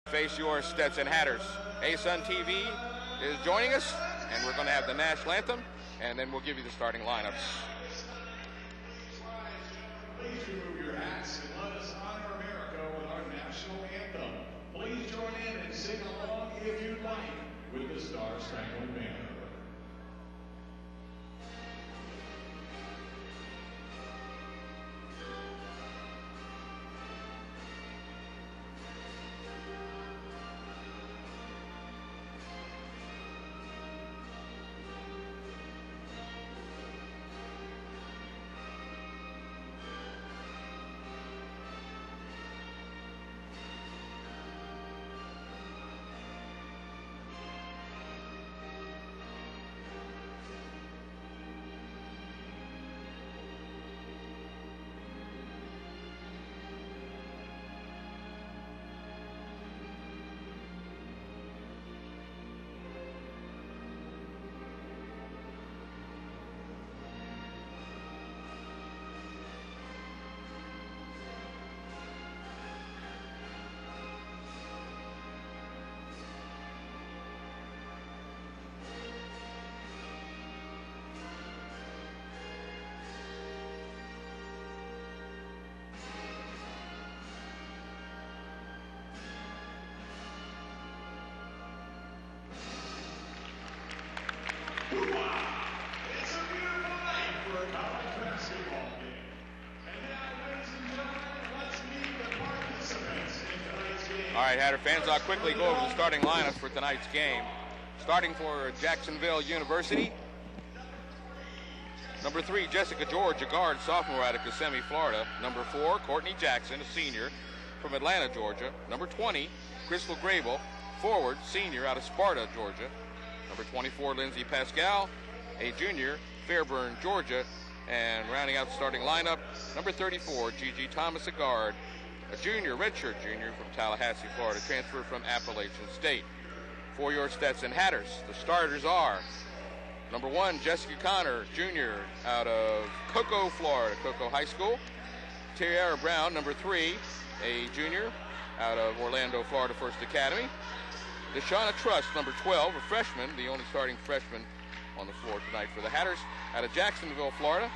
Face your Stetson Hatters. ASUN TV is joining us, and we're going to have the national anthem, and then we'll give you the starting lineups. Please remove your hats and let us honor America with our national anthem. Please join in and sing along if you'd like with the Star Spangled Banner. It's a beautiful night for a college basketball game. And now, ladies and gentlemen, let's meet the participants in tonight's game. All right, Hatter fans, I'll quickly go over the starting lineups for tonight's game. Starting for Jacksonville University, number 3, Jessica George, a guard, sophomore out of Kissimmee, Florida. Number 4, Courtney Jackson, a senior from Atlanta, Georgia. Number 20, Crystal Grable, forward, senior out of Sparta, Georgia. Number 24, Lindsay Pascal, a junior, Fairburn, Georgia. And rounding out the starting lineup, number 34, Gigi Thomas, a guard, a junior, redshirt junior from Tallahassee, Florida, transferred from Appalachian State. For your Stetson Hatters, the starters are number 1, Jessica Connor, junior out of Cocoa, Florida, Cocoa High School. Tiara Brown, number 3, a junior out of Orlando, Florida First Academy. Deshauna Trust, number 12, a freshman, the only starting freshman on the floor tonight for the Hatters, out of Jacksonville, Florida.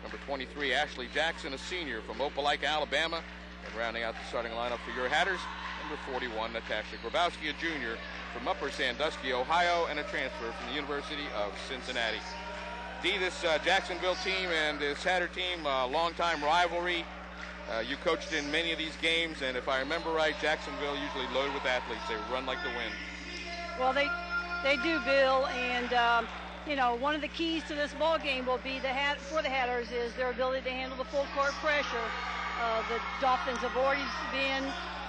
Number 23, Ashley Jackson, a senior from Opelika, Alabama. And rounding out the starting lineup for your Hatters, number 41, Natasha Grabowski, a junior from Upper Sandusky, Ohio, and a transfer from the University of Cincinnati. This Jacksonville team and this Hatter team, longtime rivalry. You coached in many of these games, and if I remember right, Jacksonville usually loaded with athletes. They run like the wind. Well, they do, Bill, and you know, one of the keys to this ball game will be for the Hatters is their ability to handle the full court pressure. The Dolphins have already been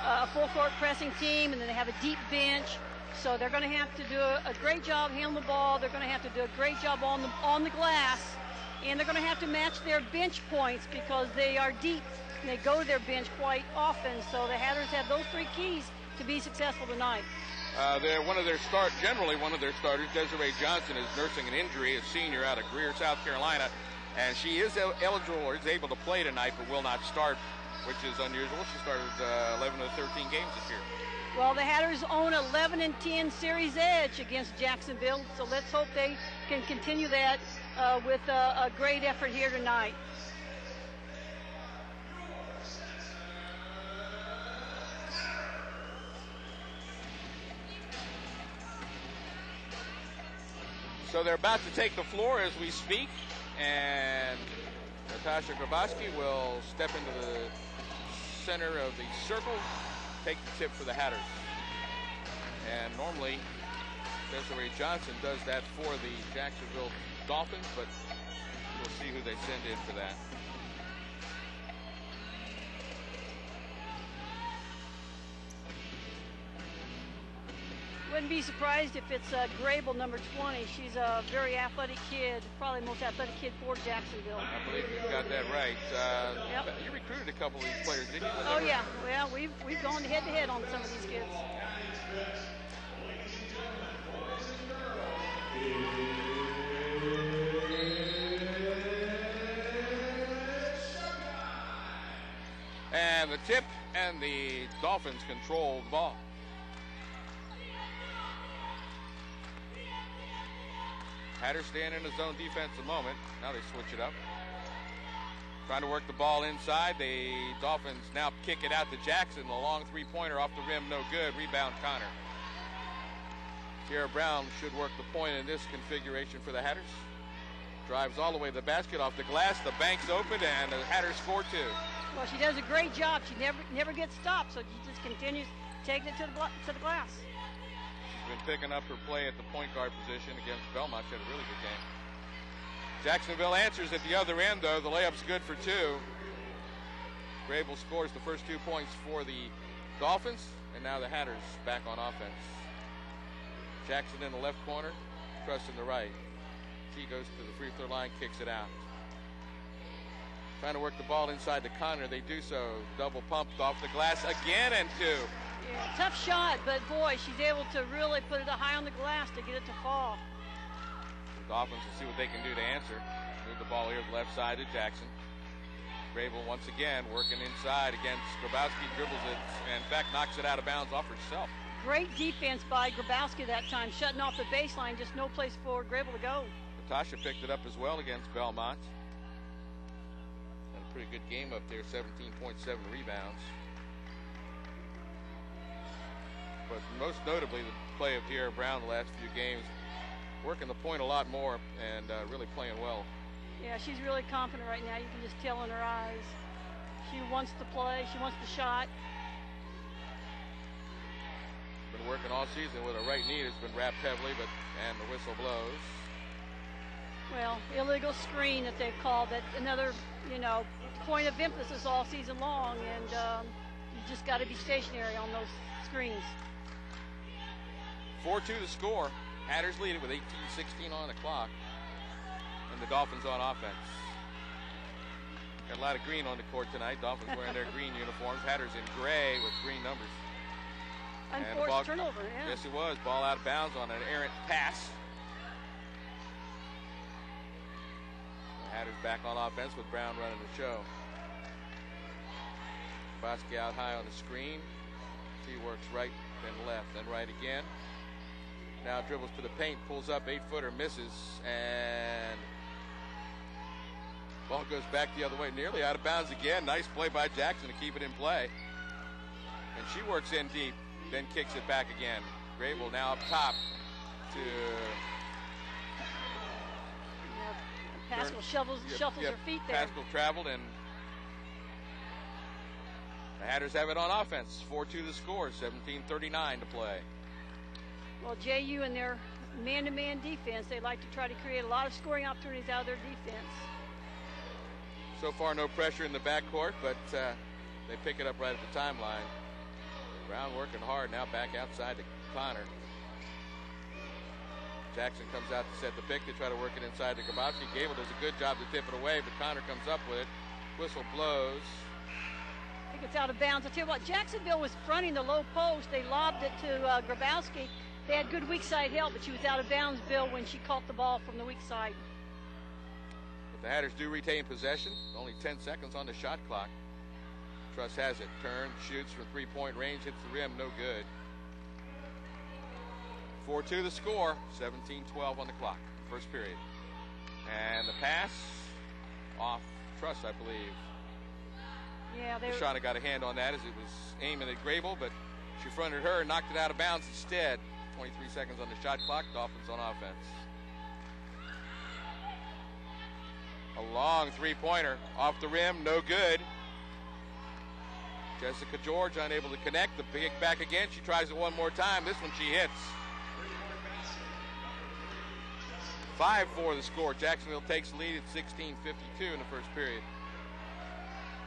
a full court pressing team, and then they have a deep bench, so they're going to have to do a great job handling the ball. They're going to have to do a great job on the glass, and they're going to have to match their bench points because they are deep. And they go to their bench quite often, so the Hatters have those 3 keys to be successful tonight. Generally one of their starters, Desiree Johnson, is nursing an injury, a senior out of Greer, South Carolina, and she is eligible or is able to play tonight, but will not start, which is unusual. She started 11 of the 13 games this year. Well, the Hatters own 11-10 series edge against Jacksonville, so let's hope they can continue that with a great effort here tonight. So they're about to take the floor as we speak, and Natasha Grabowski will step into the center of the circle, take the tip for the Hatters. And normally Desiree Johnson does that for the Jacksonville Dolphins, but we'll see who they send in for that. Wouldn't be surprised if it's Grable, number 20. She's a very athletic kid, probably the most athletic kid for Jacksonville. I believe you've got that right. Yep. You recruited a couple of these players, didn't you? Oh, yeah. Well, we've gone head-to-head on some of these kids. And the tip, and the Dolphins control the ball. Hatters staying in the zone defense a moment. Now they switch it up. Trying to work the ball inside. The Dolphins now kick it out to Jackson. A long three-pointer off the rim, no good. Rebound, Connor. Tierra Brown should work the point in this configuration for the Hatters. Drives all the way to the basket, off the glass. The bank's open, and the Hatters score two. Well, she does a great job. She never gets stopped, so she just continues taking it to the glass. She's been picking up her play at the point guard position against Belmont. She had a really good game. Jacksonville answers at the other end, though. The layup's good for two. Grable scores the first 2 points for the Dolphins, and now the Hatters back on offense. Jackson in the left corner, Truss in the right. She goes to the free throw line, kicks it out. Trying to work the ball inside to Connor. They do so. Double pumped off the glass again, and two. Yeah, tough shot, but boy, she's able to really put it high on the glass to get it to fall. The Dolphins will see what they can do to answer. Move the ball here to the left side to Jackson. Grable once again working inside against Grabowski, dribbles it, and in fact knocks it out of bounds off herself. Great defense by Grabowski that time, shutting off the baseline, just no place for Grable to go. Natasha picked it up as well against Belmont. Had a pretty good game up there, 17.7 rebounds. But most notably, the play of Tierra Brown the last few games, working the point a lot more and really playing well. Yeah, she's really confident right now. You can just tell in her eyes. She wants to play. She wants the shot. Been working all season with her right knee. Has been wrapped heavily, and the whistle blows. Well, illegal screen that they've called. That another, point of emphasis all season long, and you just got to be stationary on those screens. 4-2 the score. Hatters lead it with 18:16 on the clock. And the Dolphins on offense. Got a lot of green on the court tonight. Dolphins wearing their green uniforms. Hatters in gray with green numbers. Unforced turnover, yeah. Yes, it was. Ball out of bounds on an errant pass. The Hatters back on offense with Brown running the show. Bosky out high on the screen. She works right, then left, then right again. Now dribbles to the paint, pulls up, 8-footer, misses, and ball goes back the other way, nearly out of bounds again. Nice play by Jackson to keep it in play. And she works in deep, then kicks it back again. Grable now up top to... Yeah, Pascal shuffles her feet there. Pascal traveled, and the Hatters have it on offense. 4-2 the score, 17:39 to play. Well, JU and their man-to-man defense, they like to try to create a lot of scoring opportunities out of their defense. So far, no pressure in the backcourt, but they pick it up right at the timeline. Brown working hard now, back outside to Connor. Jackson comes out to set the pick. They try to work it inside to Grabowski. Gable does a good job to tip it away, but Connor comes up with it. Whistle blows. I think it's out of bounds. I'll tell you what, Jacksonville was fronting the low post. They lobbed it to Grabowski. They had good weak side help, but she was out of bounds, Bill, when she caught the ball from the weak side. But the Hatters do retain possession. Only 10 seconds on the shot clock. Truss has it. Turns, shoots from three-point range, hits the rim, no good. 4-2 the score, 17:12 on the clock, first period. And the pass off Truss, I believe. Yeah, Shauna got a hand on that as it was aiming at Grable, but she fronted her and knocked it out of bounds instead. 23 seconds on the shot clock. Dolphins on offense. A long three-pointer off the rim, no good. Jessica George unable to connect. The big back again. She tries it one more time. This one she hits. 5-4 the score. Jacksonville takes the lead at 16:52 in the first period.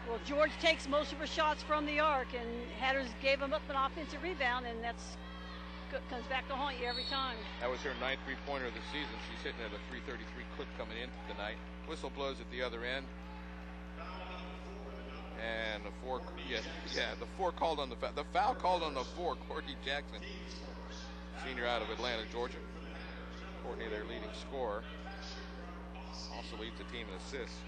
Well, George takes most of her shots from the arc, and Hatters gave them up an offensive rebound, and that's comes back to haunt you every time. That was her 9th three-pointer of the season. She's hitting at a 333 clip coming in tonight. Whistle blows at the other end. And the four, the four called on the foul called on the four. Courtney Jackson, senior out of Atlanta, Georgia. Courtney, their leading scorer, also leads the team in assists.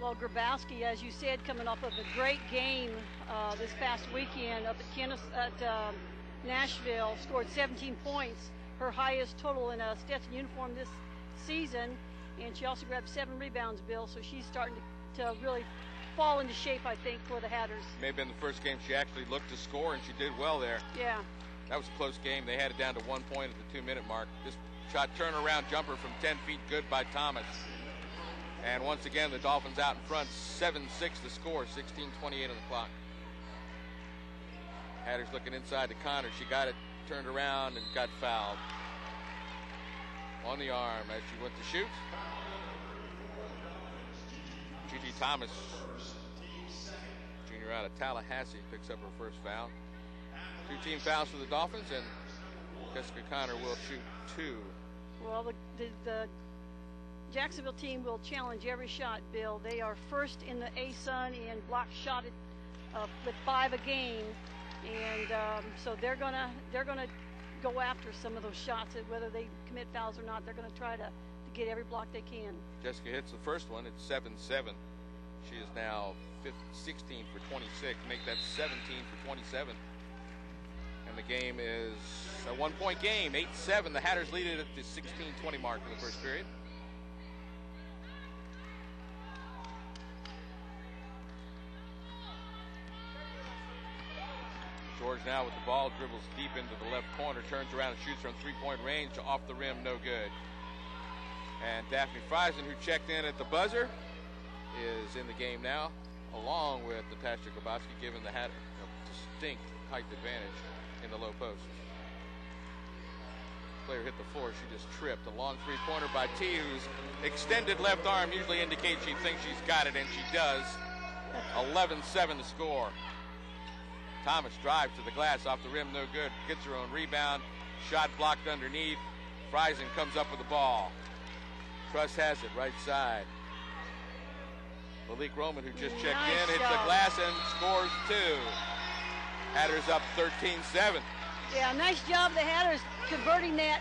Well, Grabowski, as you said, coming off of a great game this past weekend up at Nashville, scored 17 points. her highest total in a Stetson uniform this season, and she also grabbed 7 rebounds, Bill. So she's starting to really fall into shape, I think, for the Hatters. May have been the first game she actually looked to score, and she did well there. Yeah. That was a close game. They had it down to 1 point at the 2-minute mark. This shot turnaround jumper from 10 feet, good by Thomas. And once again, the Dolphins out in front, 7-6 the score, 16:28 on the clock. Hatters looking inside to Connor. She got it turned around and got fouled on the arm as she went to shoot. Gigi Thomas, junior out of Tallahassee, picks up her first foul. 2 team fouls for the Dolphins, and Jessica Connor will shoot 2. Well, the Jacksonville team will challenge every shot, Bill. They are first in the ASUN in block shot with 5 a game, and so they're gonna go after some of those shots. Whether they commit fouls or not, they're gonna try to get every block they can. Jessica hits the first one. It's 7-7. She is now 16 for 26. Make that 17 for 27. And the game is a 1-point game, 8-7. The Hatters lead it at the 16:20 mark in the first period. George now with the ball, dribbles deep into the left corner, turns around and shoots from 3-point range, off the rim, no good. And Daphnee Frieson, who checked in at the buzzer, is in the game now, along with Natasha Grabowski, giving the Hatters a distinct height advantage in the low post. Player hit the floor, she just tripped. A long 3-pointer by T, whose extended left arm usually indicates she thinks she's got it, and she does. 11-7 to score. Thomas drives to the glass, off the rim, no good. Gets her own rebound. Shot blocked underneath. Frieson comes up with the ball. Truss has it, right side. Malik Roman, who just checked in, hits the glass and scores 2. Hatters up 13-7. Yeah, nice job, the Hatters, converting that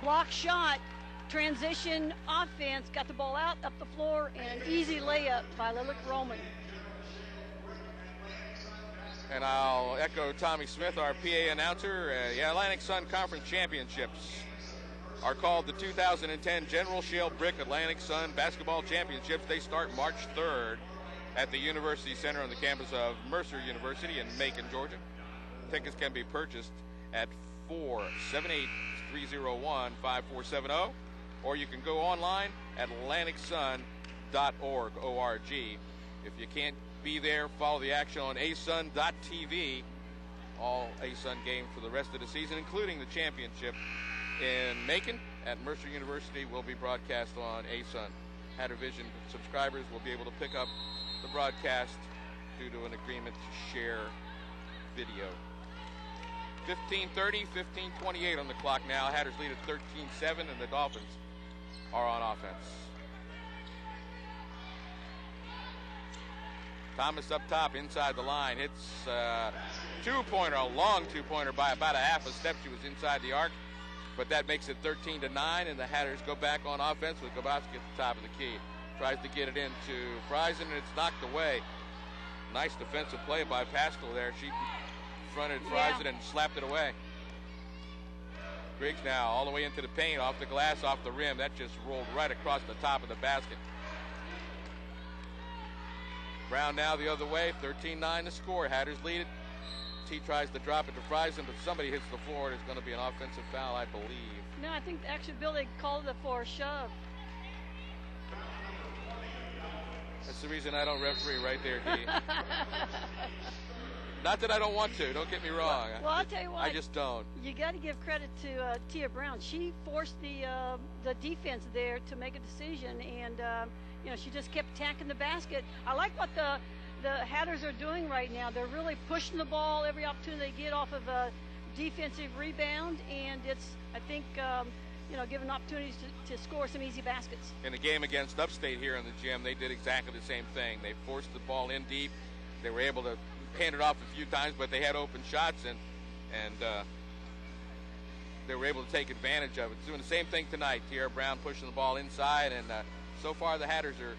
block shot. Transition offense, got the ball out, up the floor, and an easy layup by Malik Roman. And I'll echo Tommy Smith, our PA announcer. The Atlantic Sun Conference Championships are called the 2010 General Shale Brick Atlantic Sun Basketball Championships. They start March 3rd at the University Center on the campus of Mercer University in Macon, Georgia. Tickets can be purchased at 478-301-5470, or you can go online at atlanticsun.org, O-R-G. If you can't be there, follow the action on asun.tv. All ASUN games for the rest of the season, including the championship in Macon at Mercer University, will be broadcast on ASUN. HatterVision subscribers will be able to pick up the broadcast due to an agreement to share video. 15:30, 15:28 on the clock now. Hatters lead at 13-7, and the Dolphins are on offense. Thomas up top, inside the line, hits two-pointer, a long two-pointer by about a half a step. She was inside the arc, but that makes it 13-9, and the Hatters go back on offense with Grabowski at the top of the key. Tries to get it into Frieson, and it's knocked away. Nice defensive play by Pascal there. She fronted Frieson and slapped it away. Griggs now all the way into the paint, off the glass, off the rim. That just rolled right across the top of the basket. Brown now the other way, 13-9 to score. Hatters lead it. T tries to drop it to Frieson, but somebody hits the floor. There's going to be an offensive foul, I believe. No, I think actually Bill, they called it for a shove. That's the reason I don't referee right there, D. Not that I don't want to. Don't get me wrong. Well, I'll tell you what. I just don't. You got to give credit to Tia Brown. She forced the defense there to make a decision, and she just kept attacking the basket. I like what the Hatters are doing right now. They're really pushing the ball every opportunity they get off of a defensive rebound, and it's, I think, given opportunities to score some easy baskets. In the game against Upstate here in the gym, they did exactly the same thing. They forced the ball in deep. They were able to hand it off a few times, but they had open shots, and they were able to take advantage of it. Doing the same thing tonight. Tierra Brown pushing the ball inside, and so far the Hatters are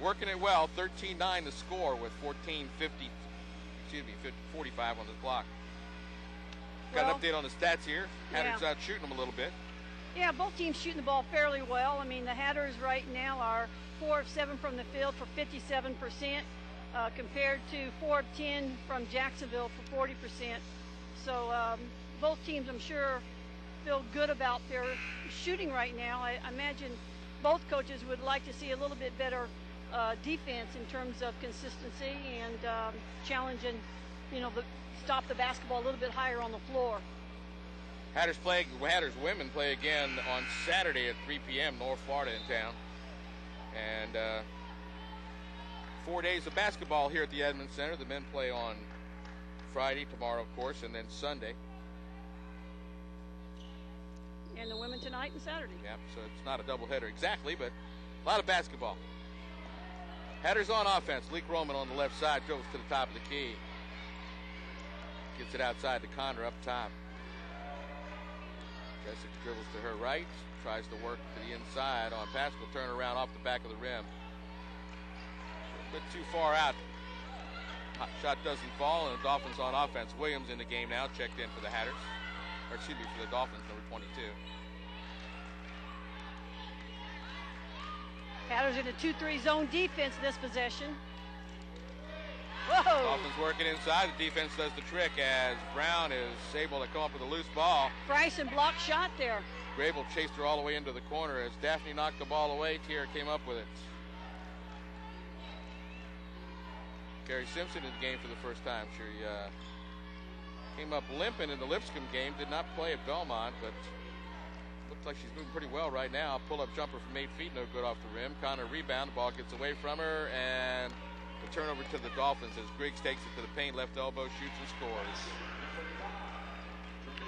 working it well. 13-9 to score with 45 on the clock. Got an update on the stats here. Hatters out shooting them a little bit. Yeah, both teams shooting the ball fairly well. I mean, the Hatters right now are 4 of 7 from the field for 57%, compared to 4 of 10 from Jacksonville for 40%. So both teams, I'm sure, feel good about their shooting right now. I imagine both coaches would like to see a little bit better defense in terms of consistency and challenging, stop the basketball a little bit higher on the floor. Hatters women play again on Saturday at 3 p.m. North Florida in town. And 4 days of basketball here at the Edmond Center. The men play on Friday, tomorrow, of course, and then Sunday. And the women tonight and Saturday. Yeah, so it's not a doubleheader exactly, but a lot of basketball. Hatters on offense. Leek Roman on the left side goes to the top of the key. Gets it outside to Connor up top. Jessica dribbles to her right. Tries to work to the inside on Pascal. Turn around off the back of the rim. A bit too far out. Shot doesn't fall, and the Dolphins on offense. Williams in the game now, checked in for the Hatters. Or excuse me, for the Dolphins, number 22. Hatters in a 2-3 zone defense this possession. Whoa! Dolphins working inside. The defense does the trick as Brown is able to come up with a loose ball. Frieson blocked shot there. Grable chased her all the way into the corner as Daphnee knocked the ball away. Tier came up with it. Carrie Simpson in the game for the first time. She came up limping in the Lipscomb game. Did not play at Belmont, but looks like she's moving pretty well right now. Pull-up jumper from 8 feet, no good off the rim. Connor rebound. The ball gets away from her, and the turnover to the Dolphins as Griggs takes it to the paint. Left elbow, shoots and scores.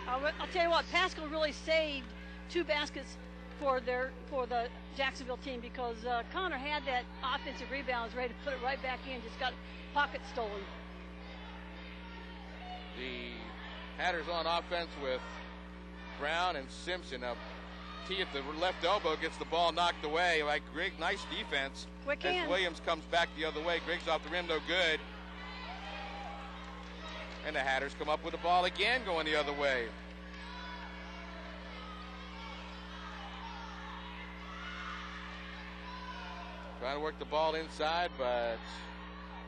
I'll tell you what, Pascal really saved 2 baskets for the Jacksonville team because Connor had that offensive rebound, was ready to put it right back in, just got pocket stolen. The Hatters on offense with Brown and Simpson. Up T at the left elbow, gets the ball knocked away by Griggs. Nice defense. Quick as hands. Williams comes back the other way. Griggs off the rim, no good. And the Hatters come up with the ball again, going the other way. Trying to work the ball inside, but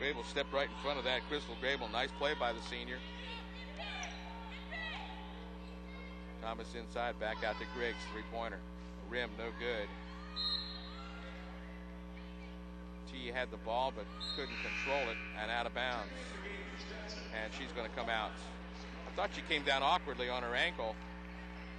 Grable stepped right in front of that. Crystal Grable, nice play by the senior. Thomas inside, back out to Griggs, three-pointer. Rim, no good. T had the ball, but couldn't control it, and out of bounds. And she's going to come out. I thought she came down awkwardly on her ankle,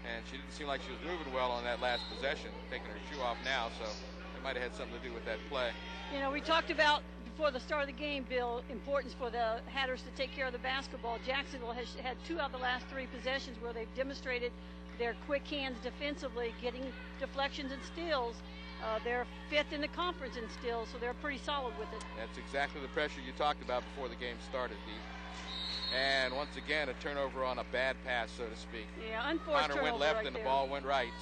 and she didn't seem like she was moving well on that last possession, taking her shoe off now, so it might have had something to do with that play. You know, we talked about before the start of the game, Bill, importance for the Hatters to take care of the basketball. Jacksonville has had 2 out of the last 3 possessions where they've demonstrated their quick hands defensively, getting deflections and steals. They're 5th in the conference in steals, so they're pretty solid with it. That's exactly the pressure you talked about before the game started, Dee. And once again, a turnover on a bad pass, so to speak. Yeah, unfortunate. Connor went left right and there. the ball went right.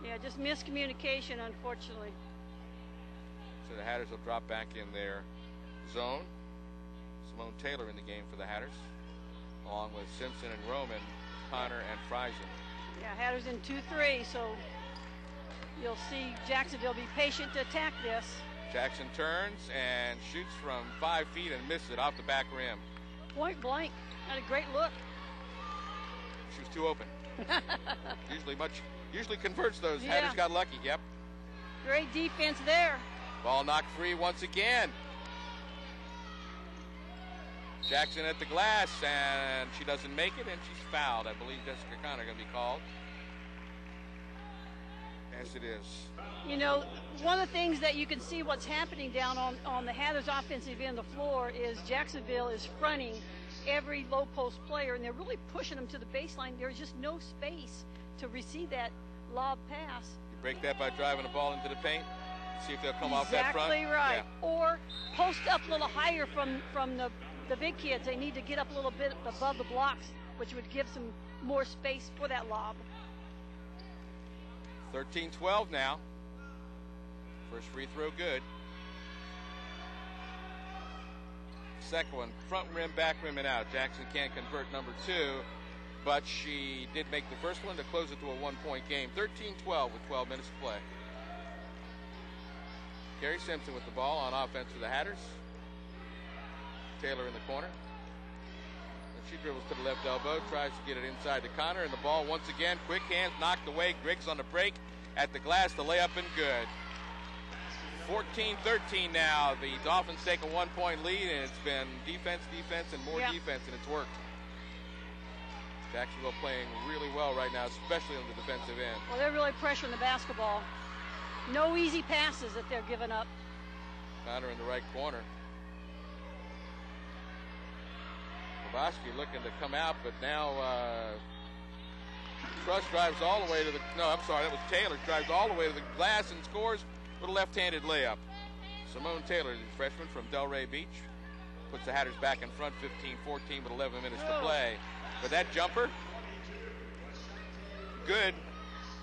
Yeah, just miscommunication, unfortunately. So the Hatters will drop back in their zone. Simone Taylor in the game for the Hatters, along with Simpson and Roman, Connor and Frieson. Yeah, Hatters in 2-3, so you'll see Jacksonville be patient to attack this. Jackson turns and shoots from 5 feet and misses it off the back rim. Point blank. Had a great look. She was too open. Usually converts those. Yeah. Hatters got lucky. Yep. Great defense there. Ball knocked free once again. Jackson at the glass, and she doesn't make it, and she's fouled. I believe Jessica Connor going to be called. Yes, it is. You know, one of the things that you can see what's happening down on the Hatters offensive end of the floor is Jacksonville is fronting every low post player, and they're really pushing them to the baseline. There's just no space to receive that lob pass. You break that by driving the ball into the paint. See if they'll come off that front. Exactly right. Yeah. Or post up a little higher from the big kids. They need to get up a little bit above the blocks, which would give some more space for that lob. 13-12 now. First free throw good. Second one, front rim, back rim, and out. Jackson can't convert number 2. but she did make the first one to close it to a 1-point game. 13-12 with 12 minutes to play. Carrie Simpson with the ball on offense for the Hatters. Taylor in the corner. And she dribbles to the left elbow, tries to get it inside to Connor, and the ball once again, quick hands, knocked away. Griggs on the break at the glass, the layup, and good. 14-13 now. The Dolphins take a 1-point lead, and it's been defense, and more defense, and it's worked. Jacksonville playing really well right now, especially on the defensive end. Well, they're really pressuring the basketball. No easy passes that they're giving up. Connor in the right corner. Kowalski looking to come out, but now Truss drives all the way to the, no, I'm sorry, that was Taylor, drives all the way to the glass and scores with a left-handed layup. Simone Taylor, the freshman from Delray Beach, puts the Hatters back in front 15-14 with 11 minutes to play. But that jumper, good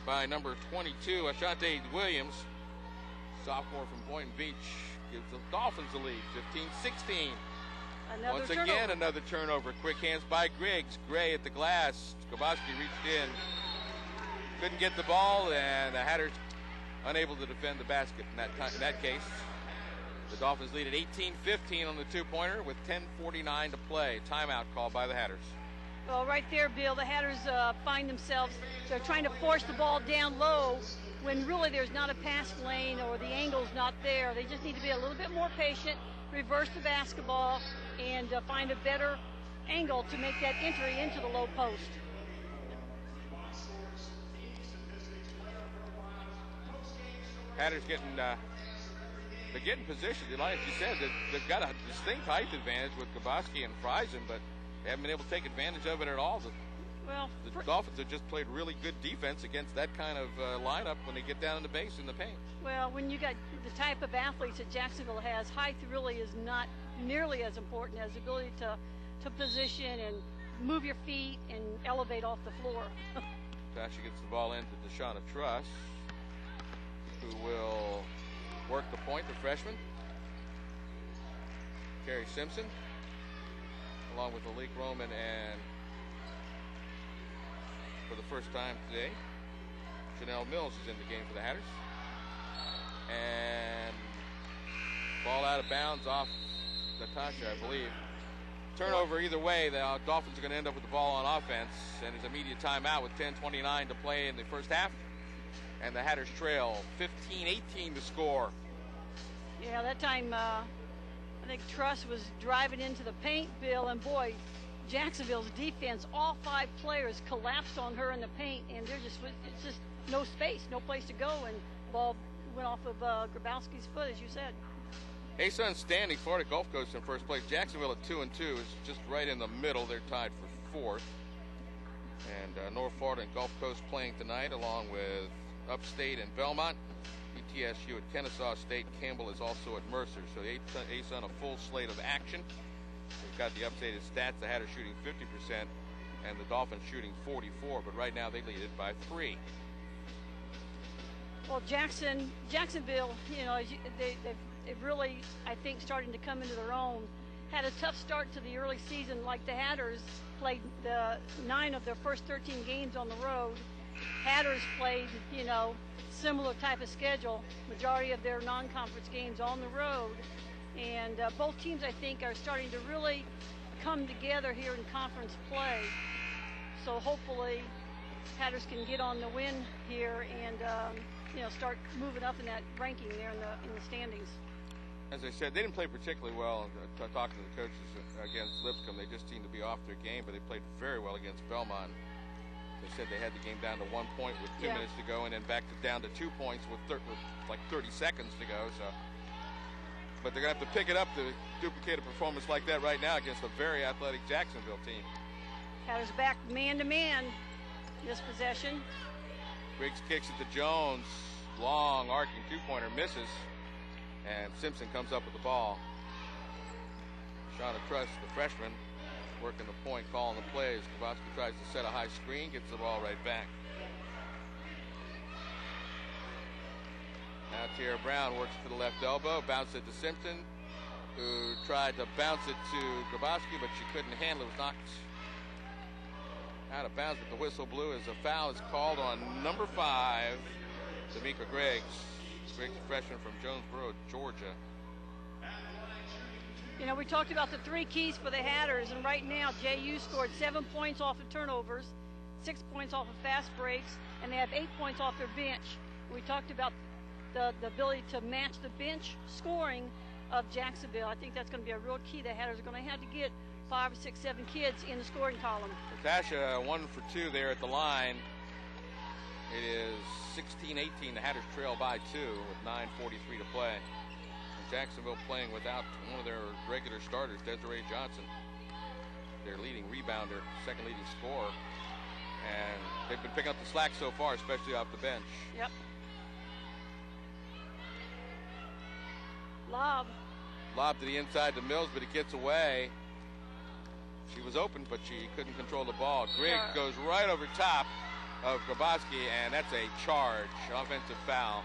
by number 22, Ashante Williams, sophomore from Boynton Beach, gives the Dolphins the lead, 15-16. Once again, another turnover. Quick hands by Griggs. Gray at the glass. Kowalski reached in. Couldn't get the ball, and the Hatters unable to defend the basket in that case. The Dolphins lead at 18-15 on the two-pointer with 10:49 to play. Timeout called by the Hatters. Well, right there, Bill, the Hatters find themselves, they're trying to force the ball down low when really there's not a pass lane or the angle's not there. They just need to be a little bit more patient, reverse the basketball, and find a better angle to make that entry into the low post. Hatters getting they're getting positioned. Like you said, they've got a distinct height advantage with Kowalski and Frieson, but they haven't been able to take advantage of it at all. The Dolphins have just played really good defense against that kind of lineup when they get down in the base in the paint. Well, when you got the type of athletes that Jacksonville has, height really is not nearly as important as the ability to position and move your feet and elevate off the floor. Tasha gets the ball into Deshauna Truss, who will work the point, the freshman. Carrie Simpson, along with Malik Roman, and for the first time today, Janelle Mills is in the game for the Hatters. And ball out of bounds off Natasha, I believe. Turnover either way. The Dolphins are going to end up with the ball on offense, and there's immediate timeout with 10:29 to play in the first half. And the Hatters trail 15-18 to score. Yeah, that time I think Truss was driving into the paint, Bill, and boy, Jacksonville's defense, all 5 players collapsed on her in the paint, and it's just no space, no place to go, and ball went off of Grabowski's foot, as you said. A-Sun standing, Florida Gulf Coast in first place. Jacksonville at 2-2 is just right in the middle. They're tied for 4th. And North Florida and Gulf Coast playing tonight, along with Upstate and Belmont. ETSU at Kennesaw State. Campbell is also at Mercer. So A-Sun a full slate of action. We've got the updated stats. The Hatters shooting 50% and the Dolphins shooting 44, but right now they lead it by 3. Well, Jacksonville, you know, they've really, I think, starting to come into their own. Had a tough start to the early season, like the Hatters played 9 of their first 13 games on the road. Hatters played, you know, similar type of schedule, majority of their non-conference games on the road. And both teams, I think, are starting to really come together here in conference play. So hopefully Hatters can get on the win here and, you know, start moving up in that ranking there in the standings. As I said, they didn't play particularly well. Talking to the coaches against Lipscomb, they just seemed to be off their game, but they played very well against Belmont. They said they had the game down to 1 point with 2 minutes to go, and then back down to 2 points with like 30 seconds to go. So, but they're gonna have to pick it up to duplicate a performance like that right now against a very athletic Jacksonville team. Hatters back man to man this possession. Briggs kicks it to Jones. Long arcing 2-pointer misses. And Simpson comes up with the ball. Shauna Truss, the freshman, working the point, calling the plays. Kowalski tries to set a high screen, gets the ball right back. Now Tierra Brown works to the left elbow, bounce it to Simpson, who tried to bounce it to Grabowski, but she couldn't handle it. It was knocked Out of bounds, but the whistle blew as a foul is called on number 5, Tamika Griggs. Griggs, freshman from Jonesboro, Georgia. You know, we talked about the 3 keys for the Hatters, and right now JU scored 7 points off of turnovers, 6 points off of fast breaks, and they have 8 points off their bench. We talked about the ability to match the bench scoring of Jacksonville. I think that's going to be a real key. The Hatters are going to have to get 5 or 6, 7 kids in the scoring column. Natasha 1 for 2 there at the line. It is 16-18. The Hatters trail by 2 with 9:43 to play. And Jacksonville playing without one of their regular starters, Desiree Johnson, their leading rebounder, second leading scorer. And they've been picking up the slack so far, especially off the bench. Yep. Lob to the inside to Mills, but it gets away. She was open, but she couldn't control the ball. Griggs goes right over top of Grabowski, and that's a charge, offensive foul.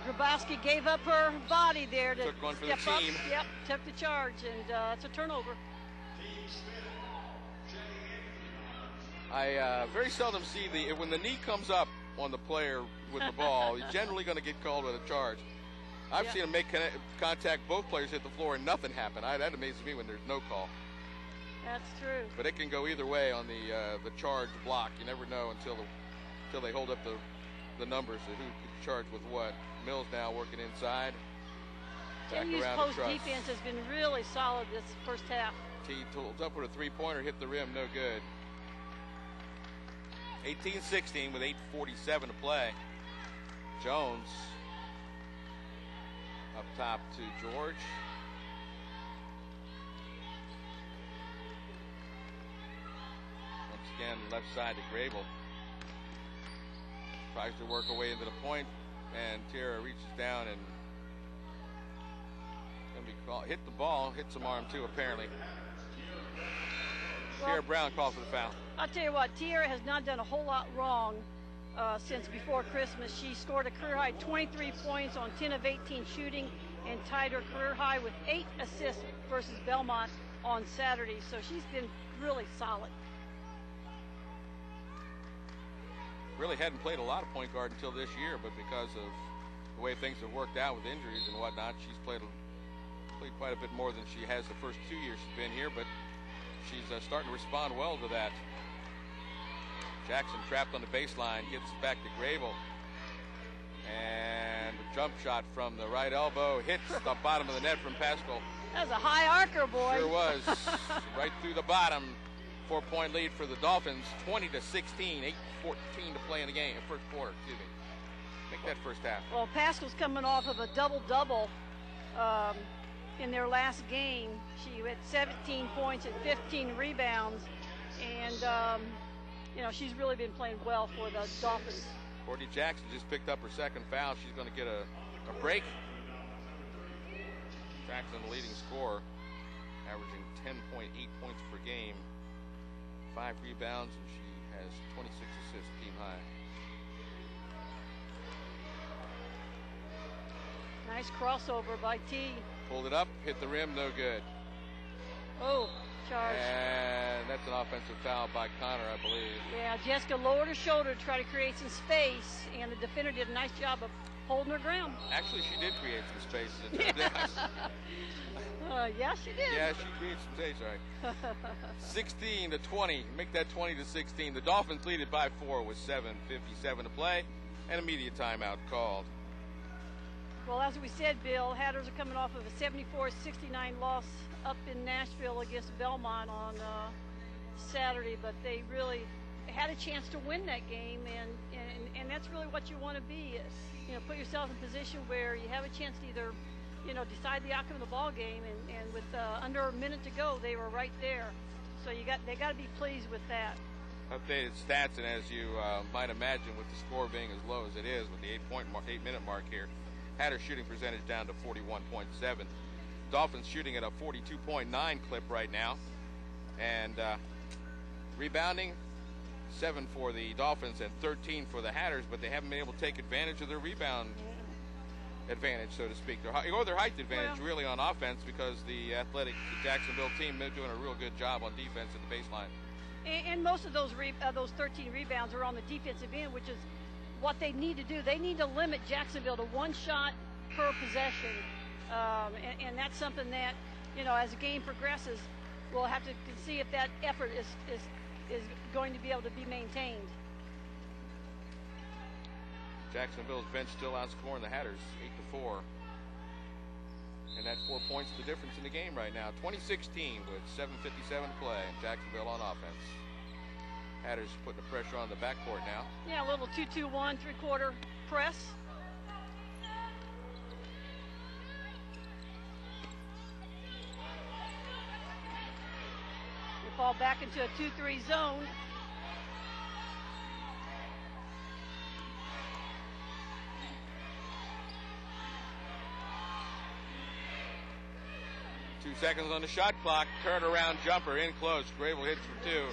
Grabowski gave up her body there to took one for step the team. Up. Yep, took the charge, and it's a turnover. I very seldom see when the knee comes up on the player with the ball, he's generally going to get called with a charge. I've seen him make contact, both players hit the floor, and nothing happened. That amazes me when there's no call. That's true. But it can go either way on the charge block. You never know until they hold up the numbers of who could charge with what. Mills now working inside. JU's post defense has been really solid this first half. T holds up with a 3-pointer, hit the rim, no good. 18-16 with 8:47 to play. Jones up top to George. Once again, left side to Grable. Tries to work her way into the point, and Tierra reaches down and hit the ball, hit some arm too, apparently. Tierra Brown calls for the foul. I'll tell you what, Tierra has not done a whole lot wrong since before Christmas. She scored a career high 23 points on 10 of 18 shooting and tied her career high with 8 assists versus Belmont on Saturday. So she's been really solid. Really hadn't played a lot of point guard until this year, but because of the way things have worked out with injuries and whatnot, she's played quite a bit more than she has the first 2 years she's been here, but she's starting to respond well to that. Jackson trapped on the baseline, gets back to Grable. And a jump shot from the right elbow hits the bottom of the net from Pascal. That was a high arcer, boy. Sure was. Right through the bottom. 4-point lead for the Dolphins, 20-16, 8:14 to play in the game, first quarter, excuse me. Make that first half. Well, Pascal's coming off of a double-double in their last game. She had 17 points and 15 rebounds, and you know, she's really been playing well for the Dolphins. Courtney Jackson just picked up her second foul. She's going to get a break. Jackson, the leading scorer, averaging 10.8 points per game, 5 rebounds, and she has 26 assists, team high. Nice crossover by T. Pulled it up, hit the rim, no good. Oh, charge. And that's an offensive foul by Connor, I believe. Yeah, Jessica lowered her shoulder to try to create some space, and the defender did a nice job of holding her ground. Actually, she did create some space, as it turned out. Yeah, she did. Yeah, she created some space, right. 16-20, make that 20-16. The Dolphins lead it by 4 with 7:57 to play, and immediate timeout called. Well, as we said, Bill, Hatters are coming off of a 74-69 loss up in Nashville against Belmont on Saturday, but they really had a chance to win that game, and that's really what you want to be. You know, put yourself in a position where you have a chance to either, you know, decide the outcome of the ball game, and with under a minute to go, they were right there. So they got to be pleased with that. Updated stats, and as you might imagine, with the score being as low as it is, with the 8-minute mark here, Hatters shooting percentage down to 41.7. Dolphins shooting at a 42.9 clip right now, and rebounding 7 for the Dolphins and 13 for the Hatters, but they haven't been able to take advantage of their rebound advantage, so to speak, their height advantage really on offense, because the athletic Jacksonville team, they're doing a real good job on defense at the baseline. And most of those 13 rebounds are on the defensive end, which is what they need to do. They need to limit Jacksonville to one shot per possession, and that's something that, you know, as the game progresses, we'll have to see if that effort is going to be able to be maintained. Jacksonville's bench still outscoring the Hatters 8-4. And that 4 points the difference in the game right now. 2016 with 7:57 to play. Jacksonville on offense. Hatters putting the pressure on the backcourt now. Yeah, a little 2-2-1 3/4 press. We fall back into a 2-3 zone. Two seconds on the shot clock. Turnaround jumper in close. Grable hits for two.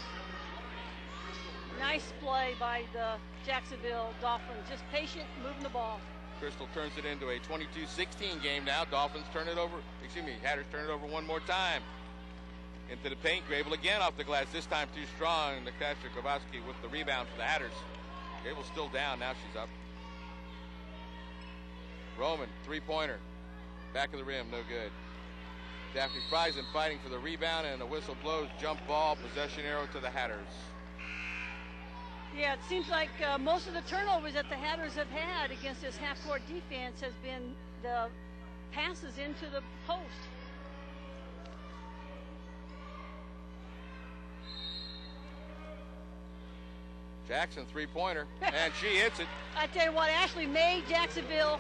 Nice play by the Jacksonville Dolphins. Just patient, moving the ball. Crystal turns it into a 22-16 game now. Dolphins turn it over. Hatters turn it over one more time. Into the paint. Grable again off the glass. This time too strong. Natasha Grabowski with the rebound for the Hatters. Grable's still down. Now she's up. Roman, three-pointer. Back of the rim, no good. Daphnee Frieson fighting for the rebound, and a whistle blows. Jump ball, possession arrow to the Hatters. Yeah, it seems like most of the turnovers that the Hatters have had against this half-court defense has been the passes into the post. Jackson, three-pointer, and she hits it. I tell you what, Ashley made Jacksonville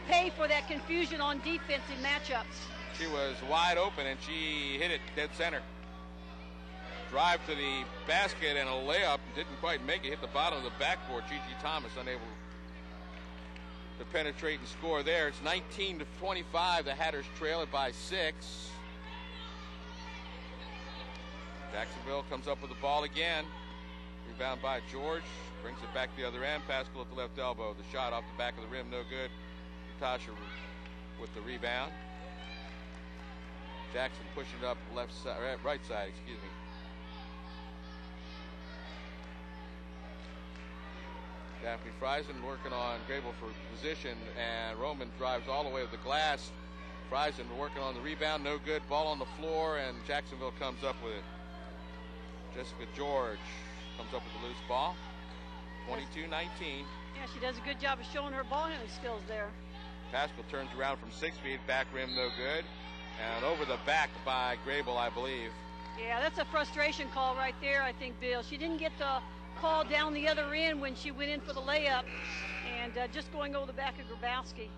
pay for that confusion on defensive matchups. She was wide open, and she hit it dead center. Drive to the basket and a layup. Didn't quite make it. Hit the bottom of the backboard. Gigi Thomas unable to penetrate and score there. It's 19-25. The Hatters trail it by 6. Jacksonville comes up with the ball again. Rebound by George. Brings it back the other end. Pascal at the left elbow. The shot off the back of the rim, no good. Natasha with the rebound. Jackson pushing it up left side, right side, excuse me. Daphnee Frieson working on Grable for position, and Roman drives all the way to the glass. Frieson working on the rebound, no good. Ball on the floor, and Jacksonville comes up with it. Jessica George comes up with the loose ball. 22-19. Yeah, she does a good job of showing her ball handling skills there. Pascal turns around from 6 feet, back rim, no good. And over the back by Grable, I believe. Yeah, that's a frustration call right there, I think, Bill. She didn't get the call down the other end when she went in for the layup, and just going over the back of Grabowski.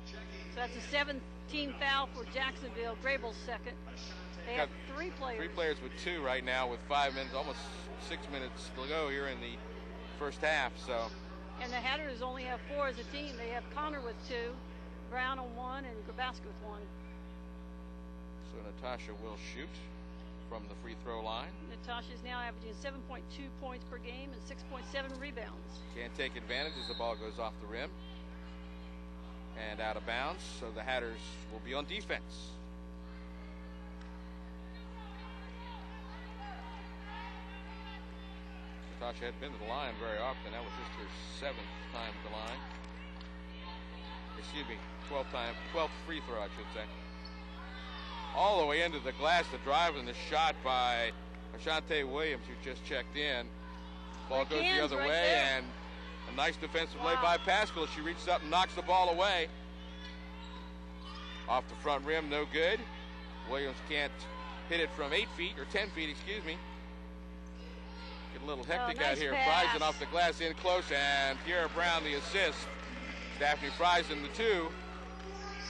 So that's a 7-team foul for Jacksonville. Grable's second. They have 3 players. 3 players with 2 right now with 5 minutes, almost 6 minutes to go here in the first half. So. And the Hatters only have 4 as a team. They have Connor with 2. Brown on 1 and Grabowski with 1. So Natasha will shoot from the free throw line. Natasha's now averaging 7.2 points per game and 6.7 rebounds. Can't take advantage as the ball goes off the rim and out of bounds. So the Hatters will be on defense. Natasha hadn't been to the line very often. That was just her 7th time at the line. Excuse me, 12th free throw, I should say. All the way into the glass, the drive and the shot by Ashante Williams, who just checked in. Ball goes the other way, and a nice defensive play by Pascal. She reaches up and knocks the ball away. Off the front rim, no good. Williams can't hit it from 8 feet, or 10 feet, excuse me. Get a little hectic out here. Frieson off the glass in close, and Tierra Brown the assist. Daphnee Frieson the 2.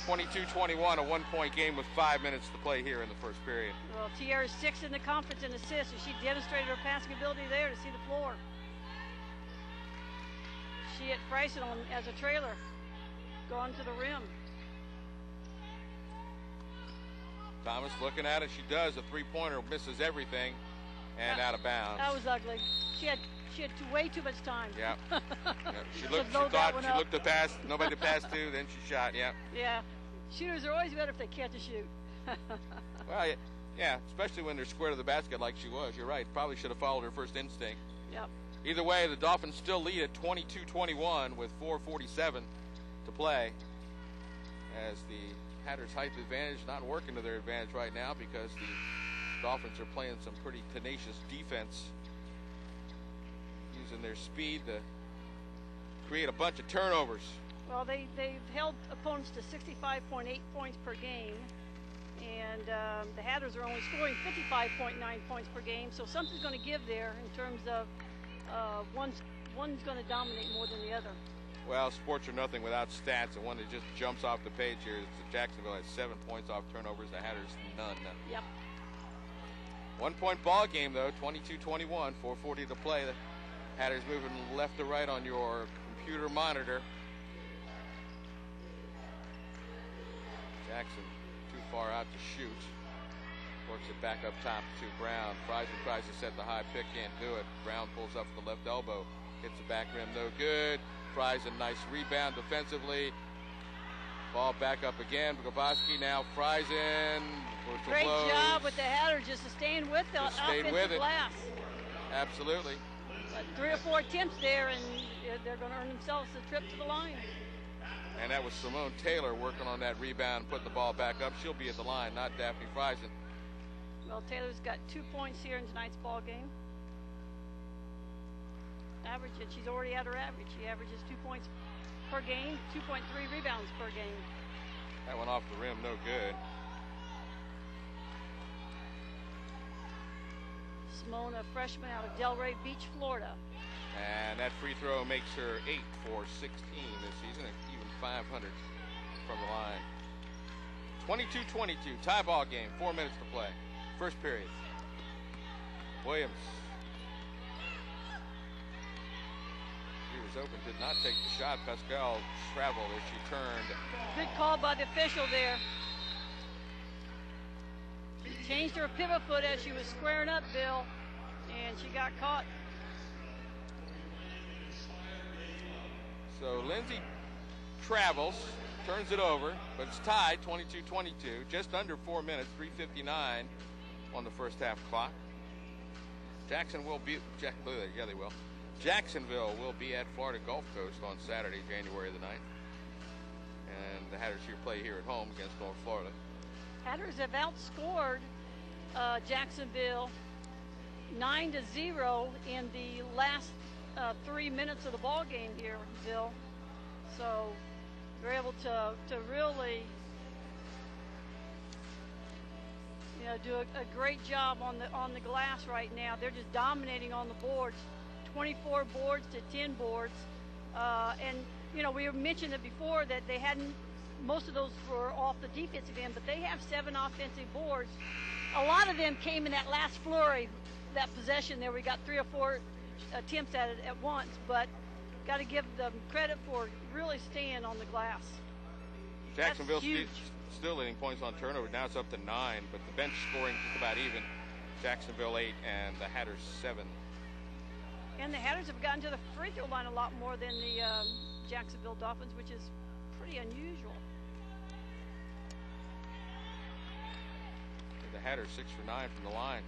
22-21, a 1-point game with 5 minutes to play here in the first period. Well, Tierra's 6th in the conference in assists, and she demonstrated her passing ability there to see the floor. She hit Frieson as a trailer, going to the rim. Thomas looking at it. She does. A three-pointer, misses everything, and out of bounds. That was ugly. She had way too much time. Yeah. She looked to pass, nobody to pass to, then she shot. Yeah. Yeah. Shooters are always better if they catch a shoot. Well, Yeah, especially when they're square to the basket like she was. You're right. Probably should have followed her first instinct. Yep. Either way, the Dolphins still lead at 22-21 with 4:47 to play. As the Hatters' height advantage not working to their advantage right now because the Dolphins are playing some pretty tenacious defense, using their speed to create a bunch of turnovers. Well, they've held opponents to 65.8 points per game, and the Hatters are only scoring 55.9 points per game, so something's going to give there in terms of one's going to dominate more than the other. Well, sports are nothing without stats, and one that just jumps off the page here is that Jacksonville has 7 points off turnovers, the Hatters none. Yep. 1 point ball game though, 22-21, 4:40 to play. The Hatters moving left to right on your computer monitor. Jackson too far out to shoot. Works it back up top to Brown. Frieson tries to set the high pick, can't do it. Brown pulls up the left elbow, hits the back rim, no good. Frieson, nice rebound defensively. Ball back up again. Grabowski now. Frieson. Great job with the Hatters just staying with the offensive glass. Absolutely. But 3 or 4 attempts there, and they're going to earn themselves the trip to the line. And that was Simone Taylor working on that rebound, putting the ball back up. She'll be at the line, not Daphnee Frieson. Well, Taylor's got 2 points here in tonight's ball game. Average it. She's already at her average. She averages 2 points per game, 2.3 rebounds per game. That went off the rim, no good. Simone, a freshman out of Delray Beach, Florida. And that free throw makes her 8 for 16 this season, even 500 from the line. 22-22, tie ball game, 4 minutes to play. First period. Williams. She was open, did not take the shot. Pascal traveled as she turned. Good call by the official there. She changed her pivot foot as she was squaring up, Bill, and she got caught. So Lindsay travels, turns it over, but it's tied 22-22, just under 4 minutes, 3:59 on the first half clock. Jacksonville will be at Florida Gulf Coast on Saturday, January the 9th. And the Hatters here play here at home against North Florida. Hatters have outscored Jacksonville 9-0 in the last 3 minutes of the ball game here, Bill. So they're able to really, do a great job on the glass right now. They're just dominating on the boards, 24 boards to 10 boards, and we mentioned it before that they hadn't. Most of those were off the defensive end, but they have 7 offensive boards. A lot of them came in that last flurry, that possession there. We got 3 or 4 attempts at it at once, but got to give them credit for really staying on the glass. Jacksonville still leading points on turnover. Now it's up to 9, but the bench scoring just about even. Jacksonville 8 and the Hatters 7. And the Hatters have gotten to the free throw line a lot more than the Jacksonville Dolphins, which is pretty unusual. The Hatters 6 for 9 from the line.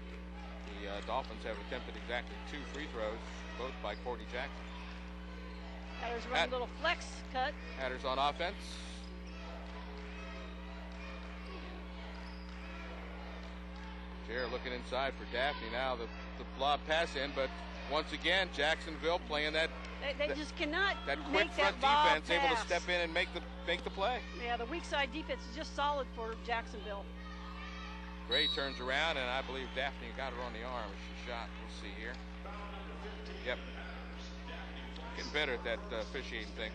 The Dolphins have attempted exactly 2 free throws, both by Courtney Jackson. Hatters run a little flex cut. Hatters on offense. Jair looking inside for Daphnee. Now the lob pass in, but once again Jacksonville playing that. They just cannot that quick make front that defense, pass. able to step in and make the play. Yeah, the weak side defense is just solid for Jacksonville. Gray turns around, and I believe Daphnee got her on the arm as she shot. We'll see here. Yep. Getting better at that officiating thing.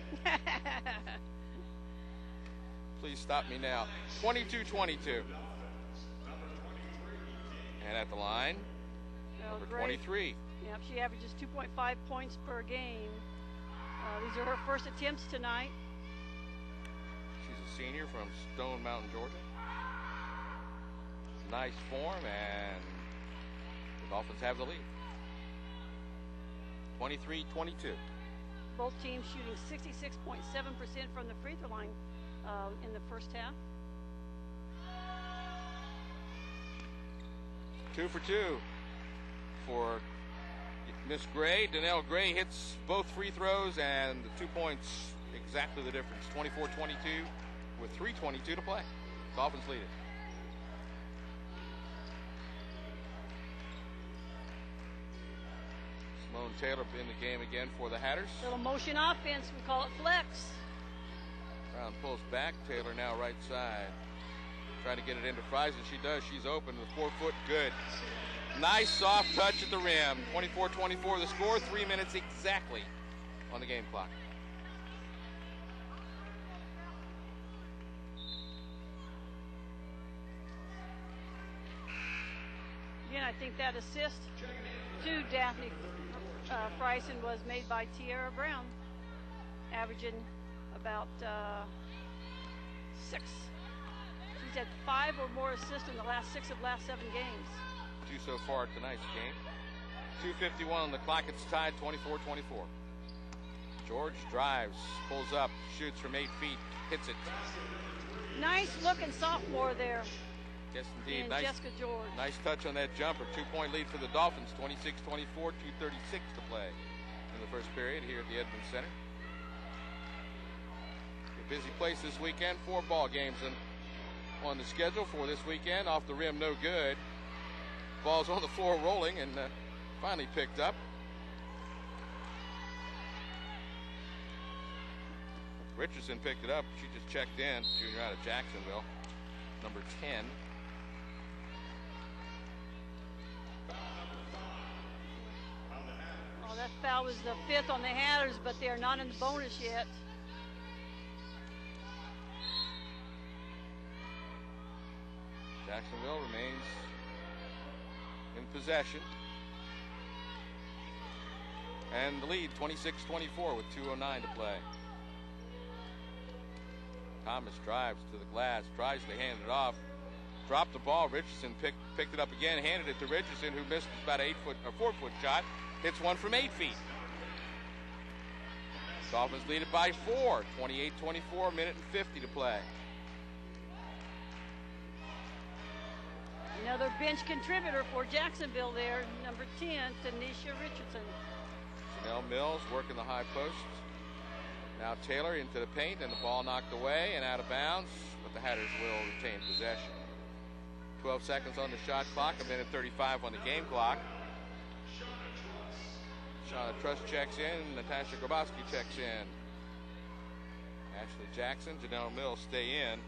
Please stop me now. 22-22. And at the line, number 23. Yep, she averages 2.5 points per game. These are her first attempts tonight. She's a senior from Stone Mountain, Georgia. Nice form, and the Dolphins have the lead. 23-22. Both teams shooting 66.7% from the free throw line in the first half. 2 for 2 for Miss Gray. Donnell Gray hits both free throws, and the 2 points exactly the difference. 24-22 with 3:22 to play. Dolphins lead it. Simone Taylor in the game again for the Hatters. Little motion offense, we call it flex. Brown pulls back. Taylor now right side. Trying to get it into Frieson. She does. She's open with 4 foot. Good. Nice soft touch at the rim. 24-24 the score. 3 minutes exactly on the game clock. Again, I think that assist to Daphnee Frieson was made by Tiara Brown, averaging about 6. She's had 5 or more assists in the last 6 of last 7 games. 2 so far tonight's game. 2:51 on the clock. It's tied 24-24. George drives, pulls up, shoots from 8 feet, hits it. Nice looking sophomore there. Yes, indeed. And Nice, Jessica George. nice touch on that jumper. 2-point lead for the Dolphins. 26-24, 2:36 to play in the first period here at the Edmund Center. A busy place this weekend. 4 ball games on the schedule for this weekend. Off the rim, no good. Ball's on the floor rolling and finally picked up. Richardson picked it up. She just checked in. Junior out of Jacksonville. Number 10. Oh, that foul was the 5th on the Hatters, but they are not in the bonus yet. Jacksonville remains in possession. And the lead, 26-24 with 2:09 to play. Thomas drives to the glass, tries to hand it off. Dropped the ball. Richardson picked it up again, handed it to Richardson, who missed about a 4-foot shot. Hits one from 8 feet. Dolphins lead it by 4. 28-24, minute and 50 to play. Another bench contributor for Jacksonville there, number 10, Tanisha Richardson. Janelle Mills working the high post. Now Taylor into the paint, and the ball knocked away and out of bounds, but the Hatters will retain possession. 12 seconds on the shot clock, a minute 35 on the game clock. Shauna Truss checks in, Natasha Grabowski checks in. Ashley Jackson, Janelle Mills stay in,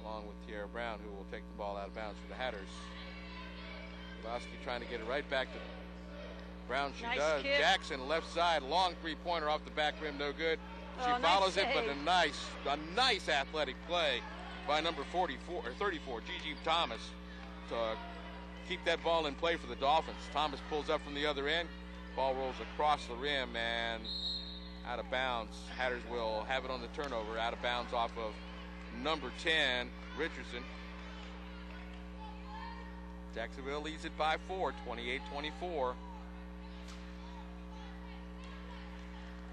along with Tiara Brown, who will take the ball out of bounds for the Hatters. Grabowski trying to get it right back to Brown. She Nice does. kick. Jackson left side, long 3-pointer off the back rim, no good. She Oh, nice follows it, but save. a nice athletic play by number 34, Gigi Thomas, to keep that ball in play for the Dolphins. Thomas pulls up from the other end. Ball rolls across the rim and out of bounds. Hatters will have it on the turnover, out of bounds off of number 10, Richardson. Jacksonville leads it by 4, 28-24.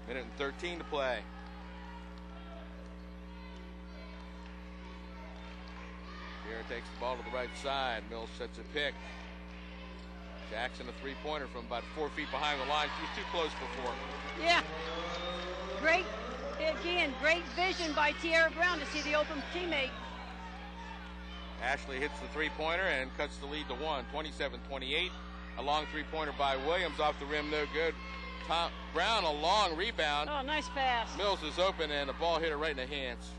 Minute and 13 to play. Here takes the ball to the right side. Mills sets a pick. Jackson a 3-pointer from about 4 feet behind the line. She was too close before. Yeah. Great vision by Tiara Brown to see the open teammate. Ashley hits the 3-pointer and cuts the lead to 1, 27-28. A long 3-pointer by Williams off the rim, no good. Brown, a long rebound. Oh, nice pass. Mills is open and the ball hit her right in the hands.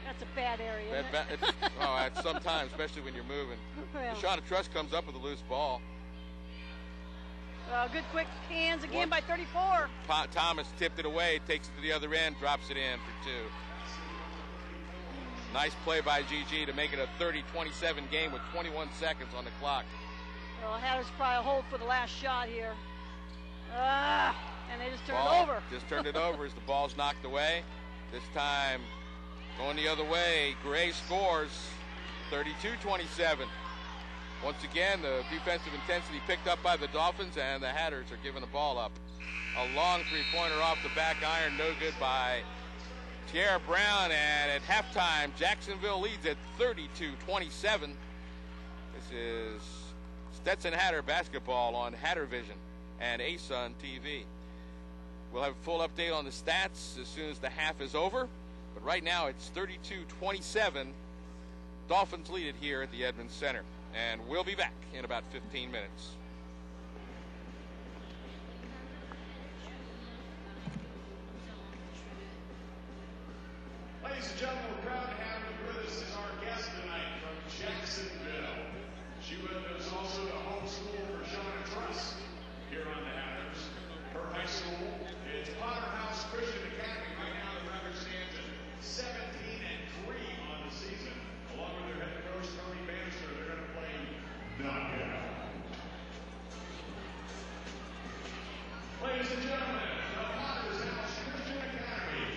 That's a bad area. Isn't it? At some time, especially when you're moving. Well. Shauna Truss comes up with a loose ball. Good quick hands again by 34. Thomas tipped it away, takes it to the other end, drops it in for 2. Nice play by GG to make it a 30-27 game with 21 seconds on the clock. Well, Hatters probably hold for the last shot here. And they just turned it over. Just turned it over as the ball's knocked away. This time going the other way. Gray scores 32-27. Once again, the defensive intensity picked up by the Dolphins, and the Hatters are giving the ball up. A long 3-pointer off the back iron, no good by Tiara Brown. And at halftime, Jacksonville leads at 32-27. This is Stetson Hatter basketball on Hatter Vision and ASUN TV. We'll have a full update on the stats as soon as the half is over. But right now it's 32-27. Dolphins lead it here at the Edmunds Center. And we'll be back in about 15 minutes. Ladies and gentlemen, we're proud to have you with us as our guest tonight from Jacksonville. She was also the home school for Shauna Truss here on the Hatters. Her high school is Potterhouse Christian Academy. Right now the record stands at 17-3 on the season. Along with their head coach, Tony Bannister, they're going to play knockout. Ladies and gentlemen, the Potterhouse Christian Academy.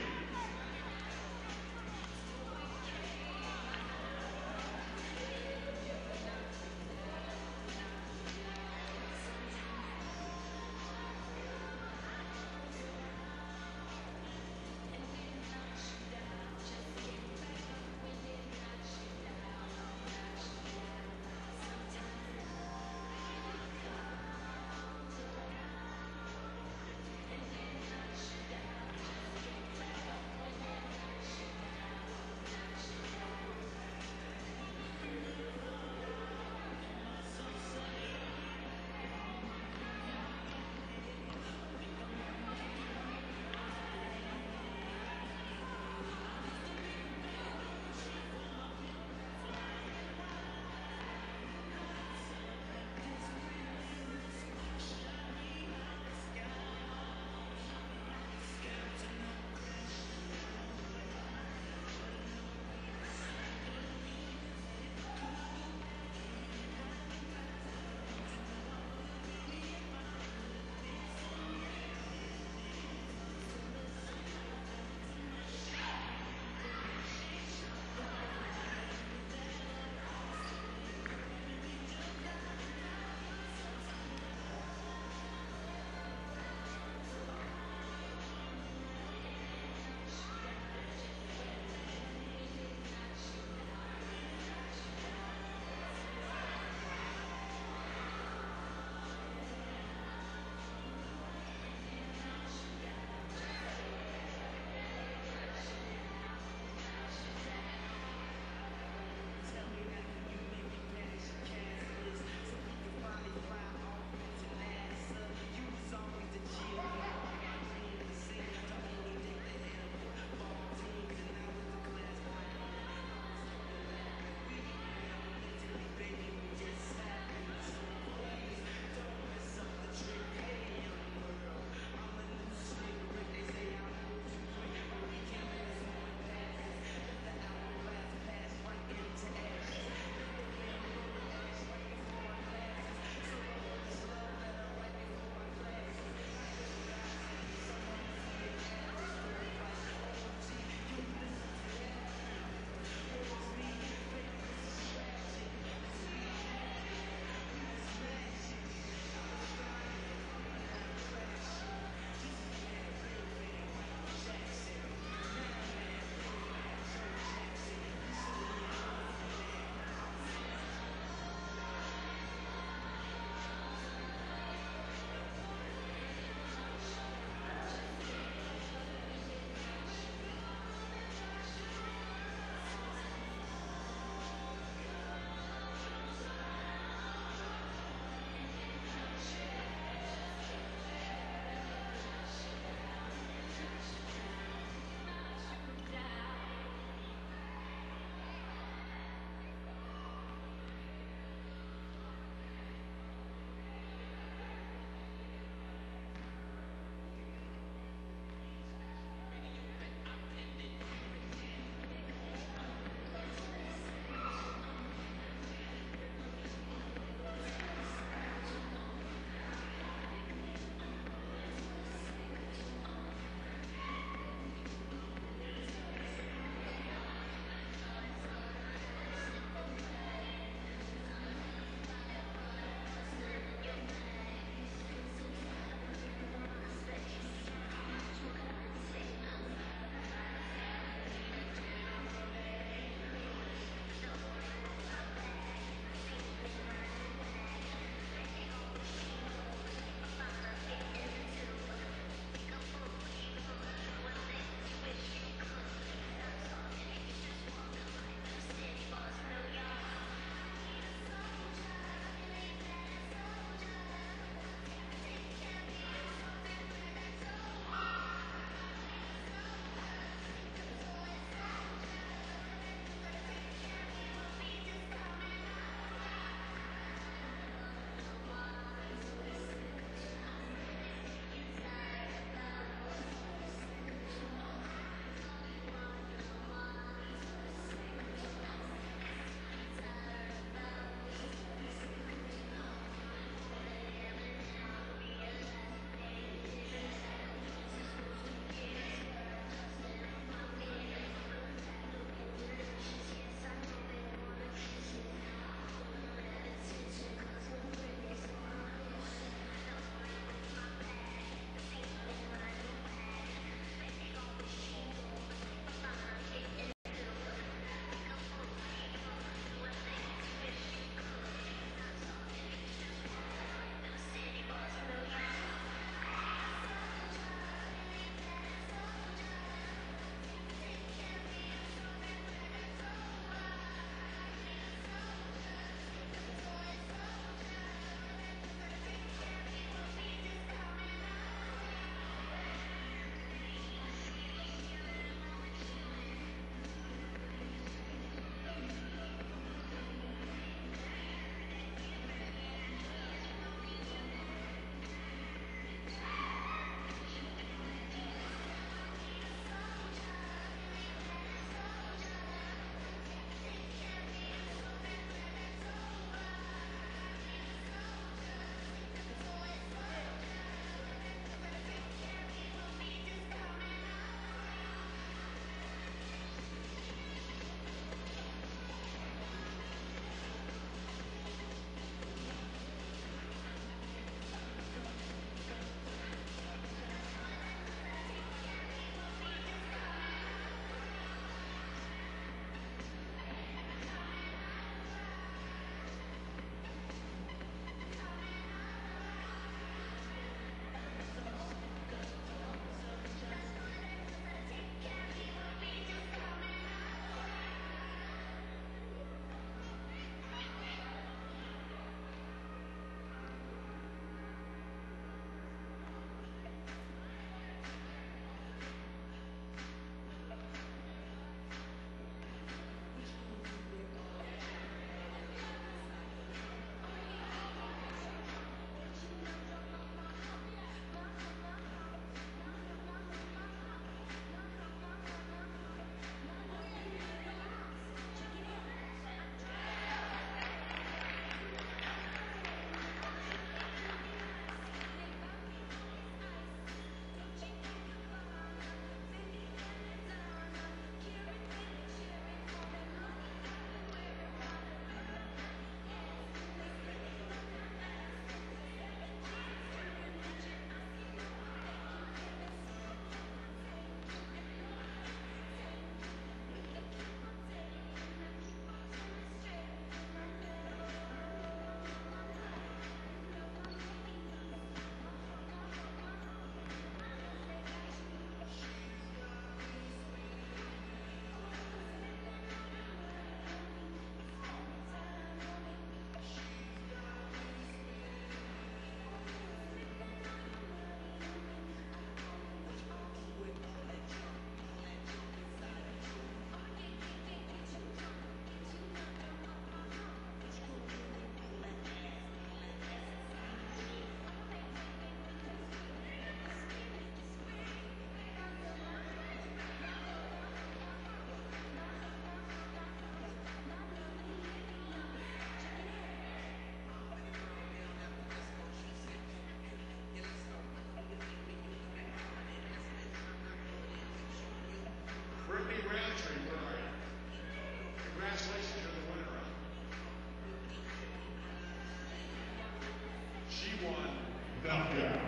C1 knockout.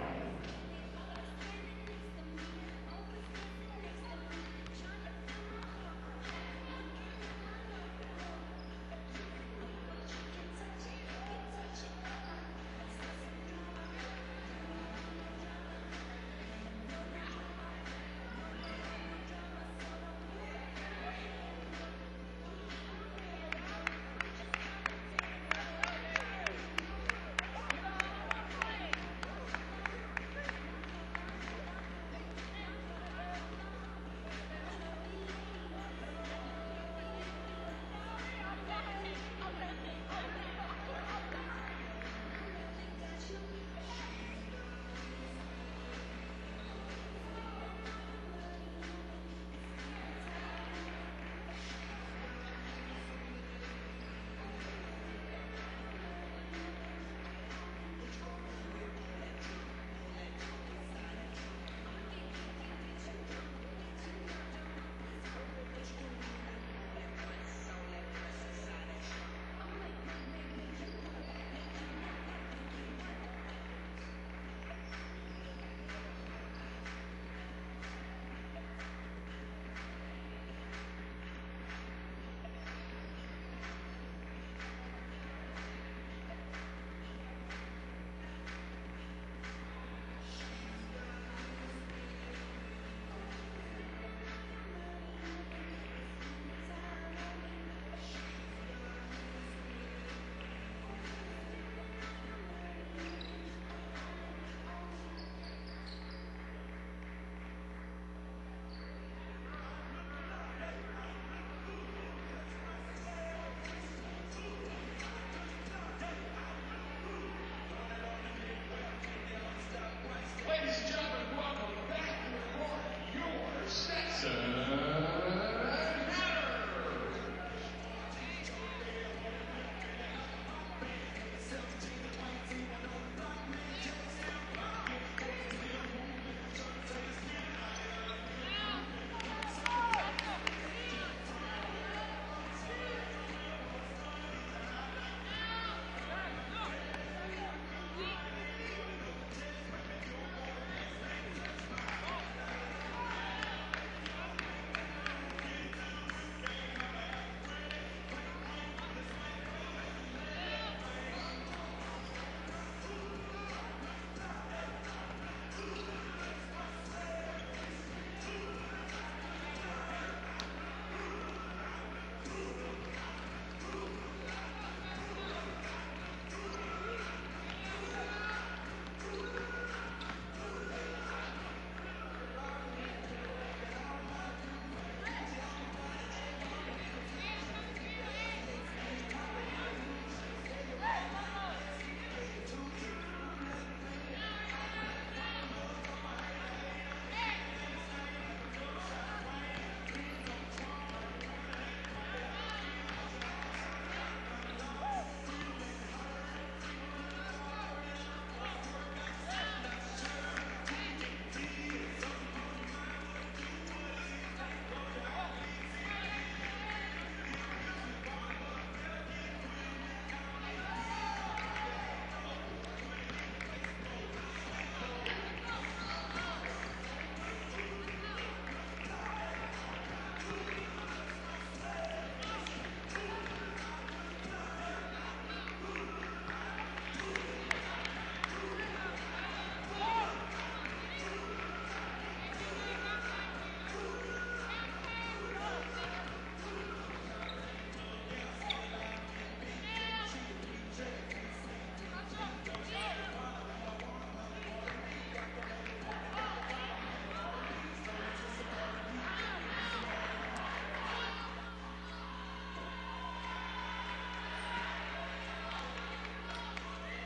Ladies and gentlemen, welcome back to the court, your Stetson Hatter.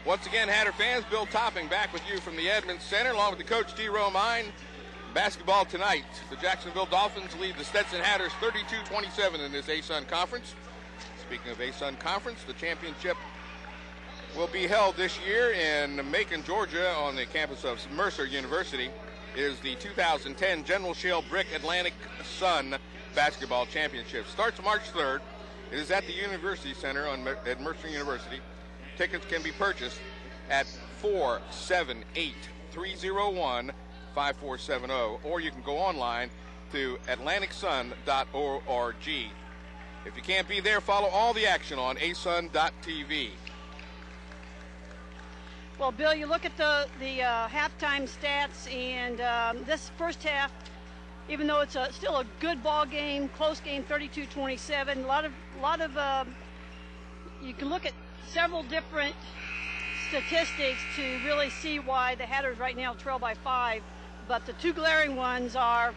Once again, Hatter fans, Bill Topping back with you from the Edmonds Center, along with the coach, D. Romine. Basketball tonight. The Jacksonville Dolphins lead the Stetson Hatters 32-27 in this ASUN Conference. Speaking of ASUN Conference, the championship will be held this year in Macon, Georgia, on the campus of Mercer University. It is the 2010 General Shale Brick Atlantic Sun Basketball Championship. Starts March 3rd. It is at the University Center at Mercer University. Tickets can be purchased at 478-301-5470, or you can go online to atlanticsun.org. If you can't be there, follow all the action on asun.tv. Well, Bill, you look at the halftime stats, and this first half, even though it's still a good ball game, close game, 32-27. A lot of you can look at several different statistics to really see why the Hatters right now trail by 5. But the two glaring ones are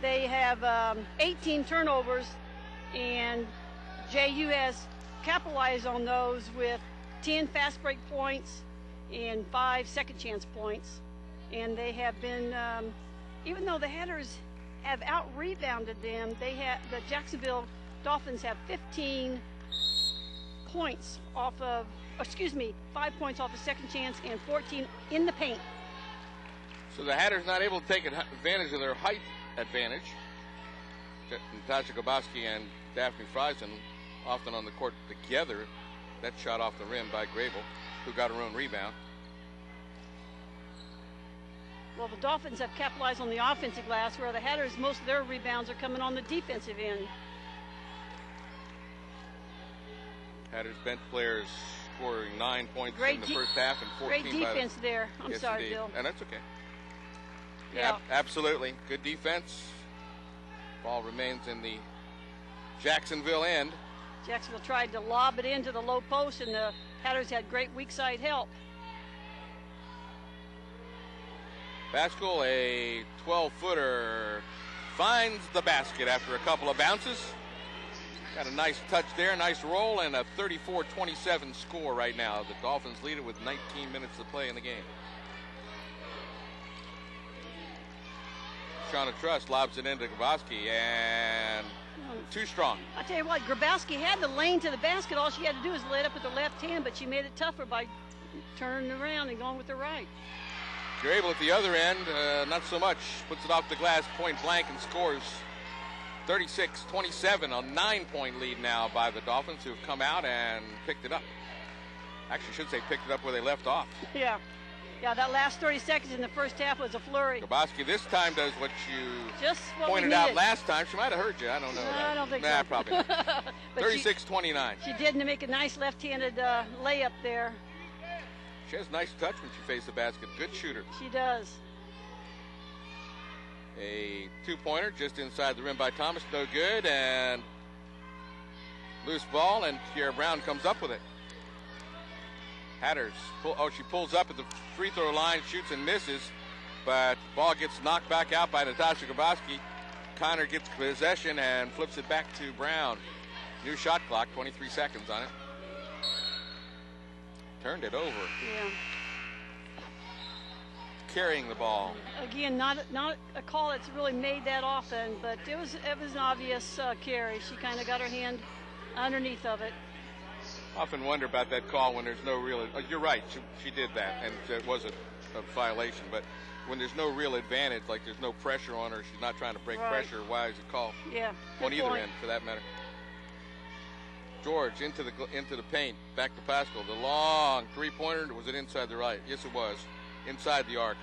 they have 18 turnovers, and JU has capitalized on those with 10 fast break points and 5 second chance points. And they have been, even though the Hatters have out-rebounded them, the Jacksonville Dolphins have 15 points off of, 5 points off of second chance and 14 in the paint. So the Hatters not able to take advantage of their height advantage. Natasha Grabowski and Daphnee Frieson often on the court together. That shot off the rim by Grable, who got her own rebound. Well, the Dolphins have capitalized on the offensive glass, where the Hatters, most of their rebounds are coming on the defensive end. Hatters bench players scoring 9 points in the first half and 14 great defense there. I'm sorry, indeed. Bill. And that's okay. Yeah, absolutely. Good defense. Ball remains in the Jacksonville end. Jacksonville tried to lob it into the low post, and the Hatters had great weak side help. Baskell, a 12-footer, finds the basket after a couple of bounces. Got a nice touch there, nice roll, and a 34-27 score right now. The Dolphins lead it with 19 minutes to play in the game. Shauna Truss lobs it into Grabowski, and too strong. I tell you what, Grabowski had the lane to the basket. All she had to do was lay it up with the left hand, but she made it tougher by turning around and going with the right. You're able at the other end, not so much. Puts it off the glass, point blank, and scores 36-27, a 9-point lead now by the Dolphins, who have come out and picked it up. Actually, I should say picked it up where they left off. Yeah, that last 30 seconds in the first half was a flurry. Grabowski this time does what you pointed we out last time. She might have heard you. I don't know. I don't think so. Nah, probably not. 36-29. She did make a nice left-handed layup there. She has nice touch when she faces the basket. Good shooter. She does. A two-pointer just inside the rim by Thomas. No good. And loose ball, and Kiera Brown comes up with it. Hatters. She pulls up at the free throw line, shoots and misses. But ball gets knocked back out by Natasha Grabowski. Connor gets possession and flips it back to Brown. New shot clock, 23 seconds on it. Turned it over. Yeah. Carrying the ball. Again, not a call that's really made that often, but it was an obvious carry. She kind of got her hand underneath of it. Often wonder about that call when there's no real. You're right. She did that, and it was a violation. But when there's no real advantage, like there's no pressure on her, she's not trying to break pressure. Why is it called? Yeah. On either end, for that matter. George into the paint, back to Pascal. The long three-pointer, was it inside the right? Yes, it was. Inside the arc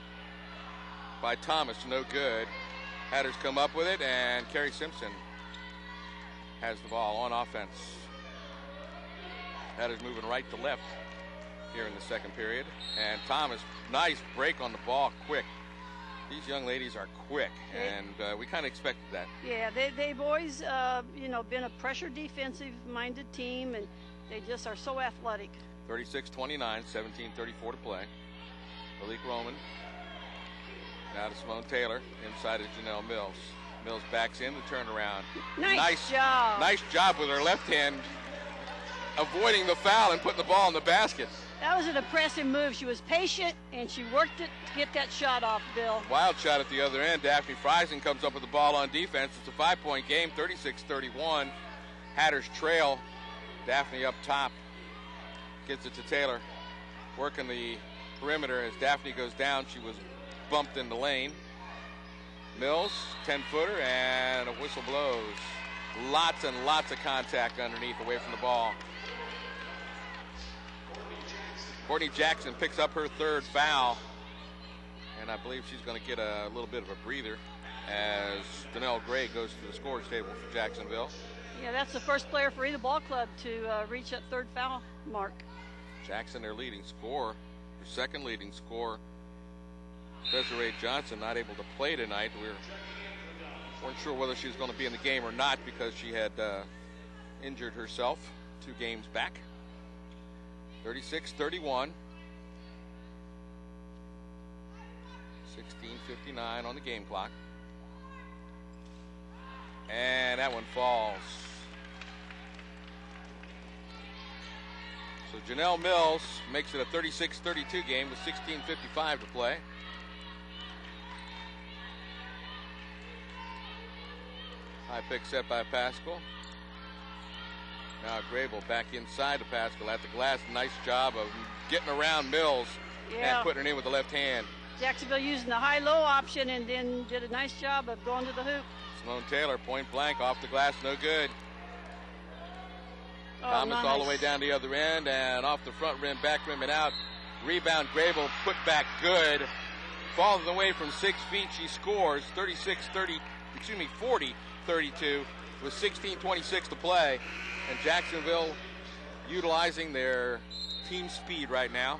by Thomas, no good. Hatters come up with it, and Carrie Simpson has the ball on offense. Hatters moving right to left here in the second period. And Thomas, nice break on the ball, quick. These young ladies are quick, and we kind of expected that. Yeah, they've always, been a pressure defensive-minded team, and they just are so athletic. 36-29, 17:34 to play. Malik Roman. Now to Simone Taylor. Inside is Janelle Mills. Mills backs in the turnaround. Nice job. Nice job with her left hand, avoiding the foul and putting the ball in the basket. That was an impressive move. She was patient, and she worked it to get that shot off, Bill. Wild shot at the other end. Daphnee Frieson comes up with the ball on defense. It's a 5-point game, 36-31. Hatters trail. Daphnee up top. Gets it to Taylor. Working the perimeter as Daphnee goes down. She was bumped in the lane. Mills, 10-footer, and a whistle blows. Lots and lots of contact underneath, away from the ball. Courtney Jackson picks up her third foul, and I believe she's going to get a little bit of a breather as Donnell Gray goes to the scorer's table for Jacksonville. Yeah, that's the first player for either ball club to reach that third foul mark. Jackson, their leading scorer, their second leading scorer. Desiree Johnson not able to play tonight. We weren't sure whether she was going to be in the game or not because she had injured herself 2 games back. 36-31. 16:59 on the game clock. And that one falls. So Janelle Mills makes it a 36-32 game with 16:55 to play. High pick set by Pascal. Now Grable back inside of Pascal at the glass. Nice job of getting around Mills and putting it in with the left hand. Jacksonville using the high-low option and then did a nice job of going to the hoop. Simone Taylor, point blank, off the glass, no good. Oh, Thomas nice. all the way down the other end and off the front rim, back rim and out. Rebound, Grable, put back good. Falling away from 6 feet, she scores 40-32 with 16:26 to play. And Jacksonville utilizing their team speed right now.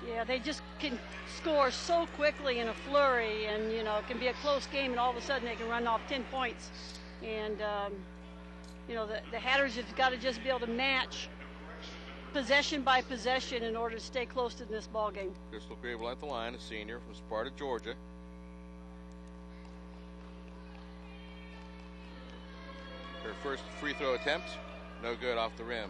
Yeah, they just can score so quickly in a flurry, and you know, it can be a close game, and all of a sudden they can run off 10 points. And you know, the Hatters have got to just be able to match possession by possession in order to stay close to this ball game. Crystal Grable at the line, a senior from Sparta, Georgia. Her first free throw attempt, no good, off the rim.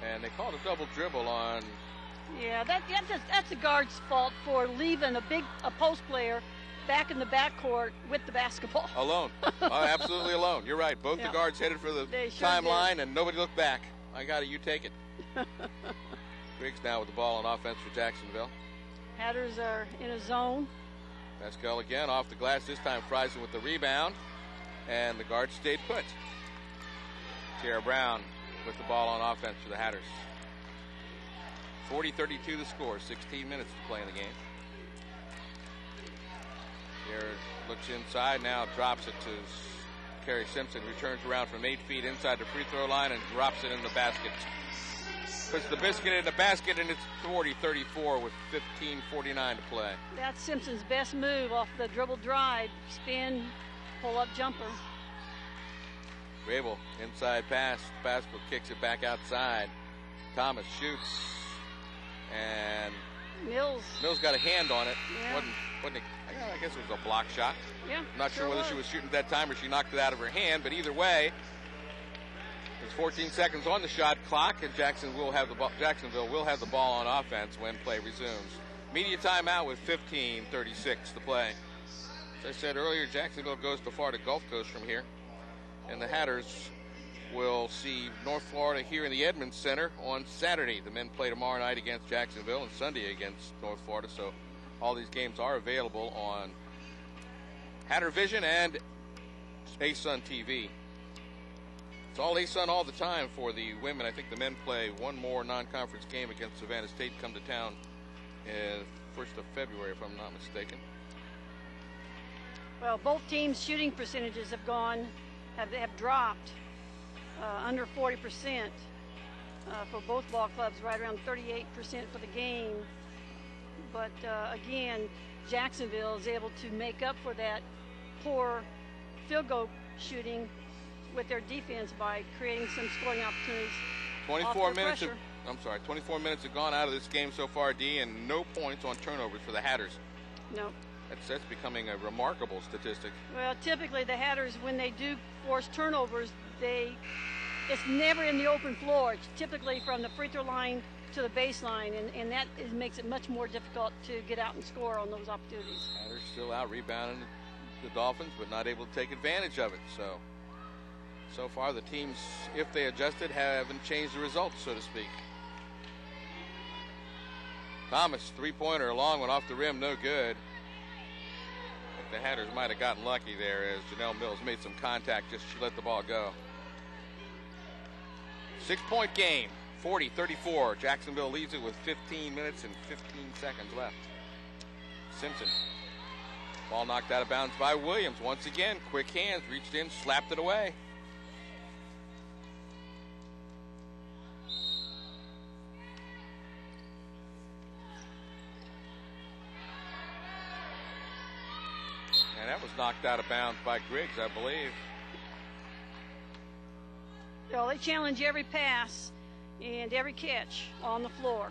And they called a double dribble on. Yeah, that's the guard's fault for leaving a post player back in the backcourt with the basketball. Alone. Absolutely alone. You're right. Both the guards headed for the timeline, and nobody looked back. I got it. You take it. Griggs now with the ball on offense for Jacksonville. Hatters are in a zone. Pascal again off the glass. This time Frieson with the rebound, and the guard stayed put. Tara Brown with the ball on offense for the Hatters. 40-32 the score. 16 minutes to play in the game. Here looks inside, now drops it to Carrie Simpson, who turns around from 8 feet inside the free throw line and drops it in the basket. Puts the biscuit in the basket, and it's 40-34 with 15:49 to play. That's Simpson's best move off the dribble drive, spin, pull-up jumper. Grable, inside pass. Pascal kicks it back outside. Thomas shoots, and Mills got a hand on it. Yeah. Wasn't it? I guess it was a block shot. Yeah. Not sure whether she was shooting at that time or she knocked it out of her hand, but either way, there's 14 seconds on the shot clock, and Jacksonville will have the ball on offense when play resumes. Media timeout with 15:36 to play. As I said earlier, Jacksonville goes to Florida Gulf Coast from here, and the Hatters will see North Florida here in the Edmonds Center on Saturday. The men play tomorrow night against Jacksonville and Sunday against North Florida, so all these games are available on Hatter Vision and ASUN TV. It's all ASUN all the time for the women. I think the men play one more non-conference game against Savannah State, come to town 1st of February, if I'm not mistaken. Well, both teams' shooting percentages have dropped under 40% for both ball clubs, right around 38% for the game. But again, Jacksonville is able to make up for that poor field goal shooting with their defense by creating some scoring opportunities. 24 minutes have gone out of this game so far, D, and no points on turnovers for the Hatters. No. That's becoming a remarkable statistic. Well, typically the Hatters, when they do force turnovers, it's never in the open floor. It's typically from the free throw line to the baseline, and that makes it much more difficult to get out and score on those opportunities. Hatters still out rebounding the Dolphins, but not able to take advantage of it. So far the teams, if they adjusted, haven't changed the results, so to speak. Thomas, three-pointer, a long one off the rim, no good. The Hatters might have gotten lucky there as Janelle Mills made some contact, she let the ball go. 6-point game, 40-34. Jacksonville leads it with 15 minutes and 15 seconds left. Simpson. Ball knocked out of bounds by Williams. Once again, quick hands, reached in, slapped it away. And that was knocked out of bounds by Griggs, I believe. Well, they challenge every pass and every catch on the floor.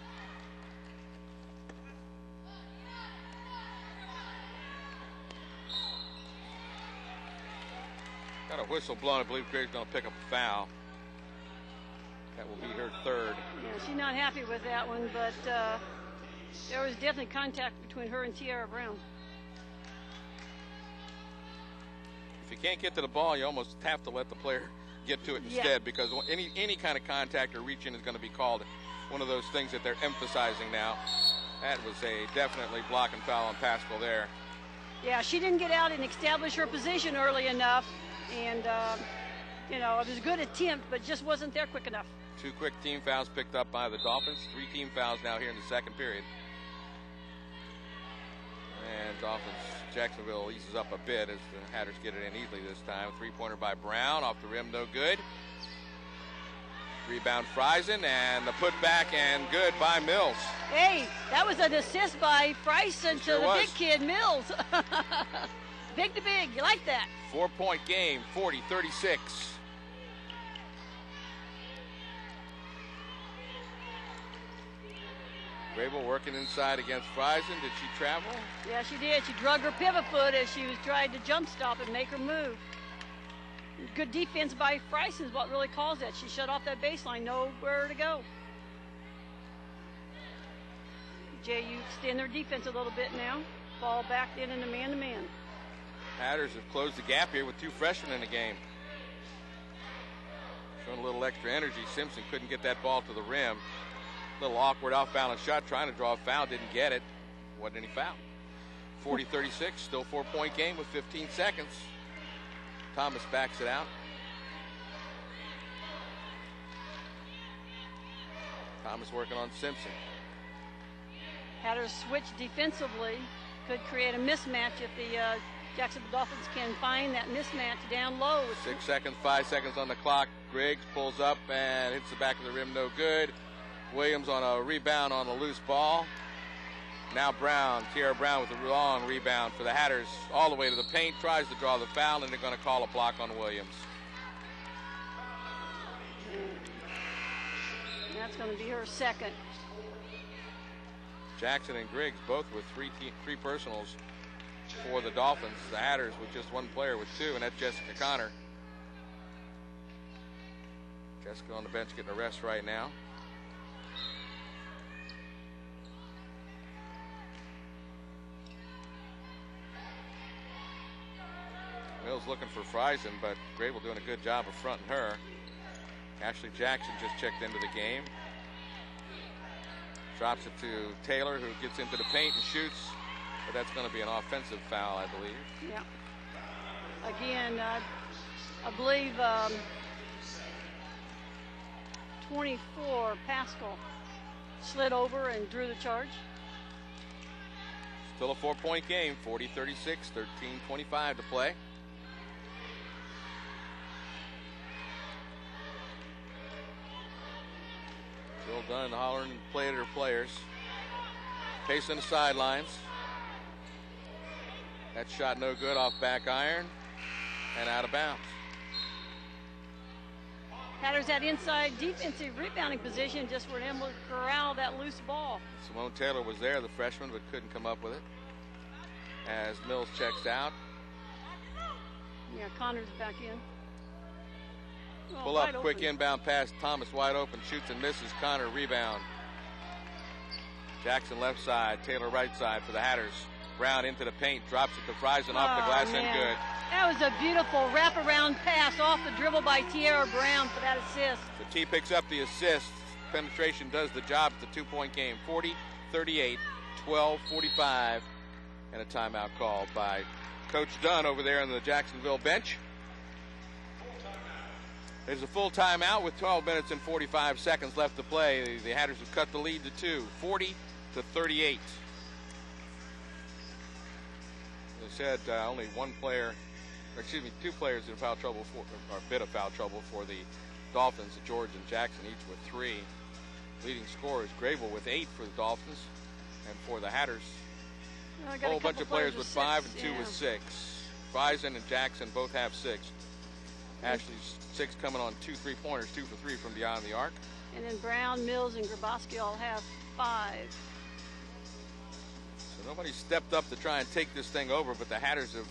Got a whistle blown. I believe Griggs going to pick up a foul. That will be her third. Yeah, she's not happy with that one, but there was definitely contact between her and Tiara Brown. If you can't get to the ball, you almost have to let the player get to it instead, because any kind of contact or reach in is going to be called one of those things that they're emphasizing now. That was a definitely block and foul on Pascal there. Yeah, she didn't get out and establish her position early enough, and you know, it was a good attempt, but just wasn't there quick enough. 2 quick team fouls picked up by the Dolphins. 3 team fouls now here in the second period. And Dolphins, Jacksonville eases up a bit as the Hatters get it in easily this time. 3-pointer by Brown, off the rim, no good. Rebound Frieson, and the putback, and good by Mills. Hey, that was an assist by Frieson to the big kid, Mills. Big to big, you like that? 4-point game, 40-36. Grable working inside against Frieson. Did she travel? Yeah, she did. She drug her pivot foot as she was trying to jump stop and make her move. Good defense by Frieson is what really caused that. She shut off that baseline, nowhere to go. JU extend their defense a little bit now. Ball back in into man-to-man. Hatters have closed the gap here with 2 freshmen in the game. Showing a little extra energy. Simpson couldn't get that ball to the rim. A little awkward off-balance shot, trying to draw a foul, didn't get it. Wasn't any foul. 40-36, still 4-point game with 15 seconds. Thomas backs it out. Thomas working on Simpson. Hatters switch defensively. Could create a mismatch if the Jacksonville Dolphins can find that mismatch down low. 6 seconds, 5 seconds on the clock. Griggs pulls up and hits the back of the rim, no good. Williams on a rebound on a loose ball. Now Brown, Tiara Brown with a long rebound for the Hatters all the way to the paint, tries to draw the foul, and they're going to call a block on Williams. And that's going to be her second. Jackson and Griggs both with three personals for the Dolphins. The Hatters with just 1 player with 2, and that's Jessica Connor. Jessica on the bench getting a rest right now. Mills looking for Frieson, but Grable doing a good job of fronting her. Ashley Jackson just checked into the game. Drops it to Taylor, who gets into the paint and shoots, but that's going to be an offensive foul, I believe. Yeah. Again, I believe 24, Pascal, slid over and drew the charge. Still a 4-point game, 40-36, 13:25 to play. Still done hollering and playing at her players. Pacing the sidelines. That shot no good off back iron and out of bounds. Hatters that inside defensive rebounding position, just were able to corral that loose ball. Simone Taylor was there, the freshman, but couldn't come up with it. As Mills checks out. Yeah, Connor's back in. Oh, Pull up, quick inbound pass. Thomas wide open, shoots and misses. Connor rebound. Jackson left side, Taylor right side for the Hatters. Brown into the paint, drops it to Frieson off the glass and good. That was a beautiful wraparound pass off the dribble by Tiara Brown for that assist. So T picks up the assist. Penetration does the job. It's a 2-point game. 40-38, 12:45, and a timeout called by Coach Dunn over there on the Jacksonville bench. There's a full timeout with 12 minutes and 45 seconds left to play. The Hatters have cut the lead to 2, 40-38. They said only two players in foul trouble or a bit of foul trouble for the Dolphins. George and Jackson each with 3. Leading scorer is Grable with 8 for the Dolphins, and for the Hatters, a whole bunch of players with 5 and 2 with 6. Frieson and Jackson both have 6. Ashley's 6 coming on 2 3-pointers, 2 for 3 from beyond the arc. And then Brown, Mills, and Grabowski all have 5. So nobody stepped up to try and take this thing over, but the Hatters have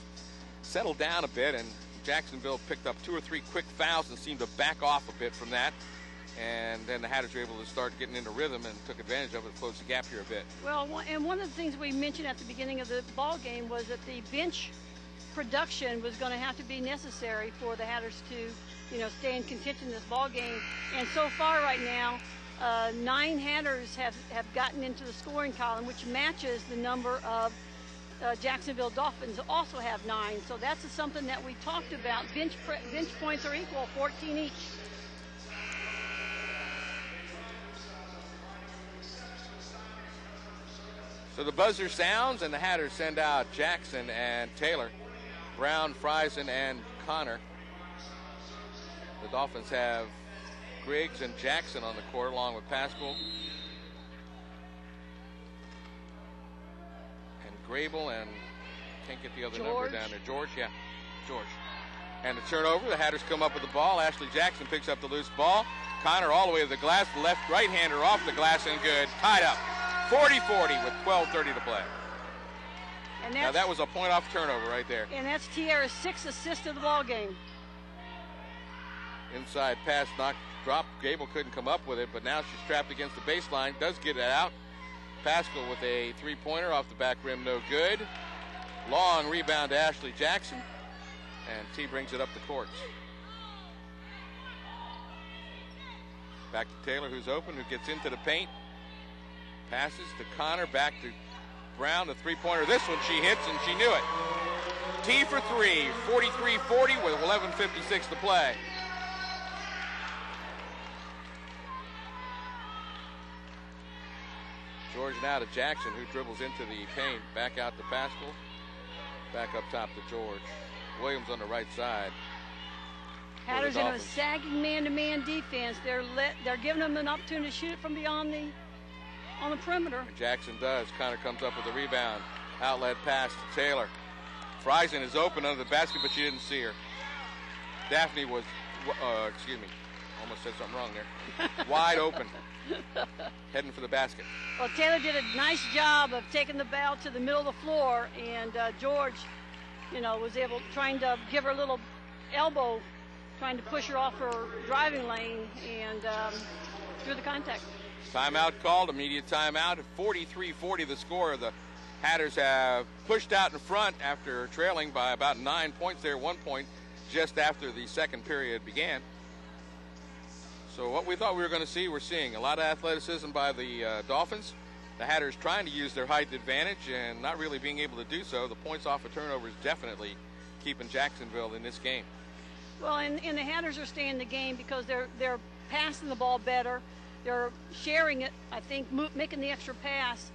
settled down a bit, and Jacksonville picked up 2 or 3 quick fouls and seemed to back off a bit from that. And then the Hatters were able to start getting into rhythm and took advantage of it, closed the gap here a bit. Well, and one of the things we mentioned at the beginning of the ball game was that the bench production was going to have to be necessary for the Hatters to, stay in contention in this ball game. And so far right now, 9 Hatters have gotten into the scoring column, which matches the number of Jacksonville Dolphins also have 9. So that's something that we talked about. Bench points are equal, 14 each. So the buzzer sounds, and the Hatters send out Jackson and Taylor, Brown, Frieson, and Connor. The Dolphins have Griggs and Jackson on the court, along with Pascal and Grable, and can't get the other number down there. George. And the turnover, the Hatters come up with the ball. Ashley Jackson picks up the loose ball. Connor all the way to the glass, the left right-hander off the glass and good. Tied up. 40-40 with 12:30 to play. And now that was a point-off turnover right there. And that's Tierra's 6th assist of the ball game. Inside pass, drop. Gable couldn't come up with it, but now she's trapped against the baseline. Does get it out. Pascal with a 3-pointer off the back rim, no good. Long rebound to Ashley Jackson, and T brings it up the courts. Back to Taylor, who's open, who gets into the paint. Passes to Connor, back to Brown, the 3-pointer. This one she hits, and she knew it. T for 3, 43-40 with 11:56 to play. George now to Jackson, who dribbles into the paint. Back out to Pascal. Back up top to George. Williams on the right side. Hatters in a sagging man-to-man defense. They're giving them an opportunity to shoot it from beyond on the perimeter. Jackson does. Connor comes up with a rebound. Outlet pass to Taylor. Frieson is open under the basket, but she didn't see her. Daphnee was, almost said something wrong there. Wide open. Heading for the basket. Well, Taylor did a nice job of taking the ball to the middle of the floor, and George, was trying to give her a little elbow, trying to push her off her driving lane, and through the contact. Timeout called, immediate timeout. At 43-40 the score. The Hatters have pushed out in front after trailing by about 9 points there, 1 point just after the second period began. So what we thought we were going to see, we're seeing. A lot of athleticism by the Dolphins. The Hatters trying to use their height advantage and not really being able to do so. The points off of turnovers definitely keeping Jacksonville in this game. Well, and the Hatters are staying in the game because they're passing the ball better. They're sharing it, I think, making the extra pass.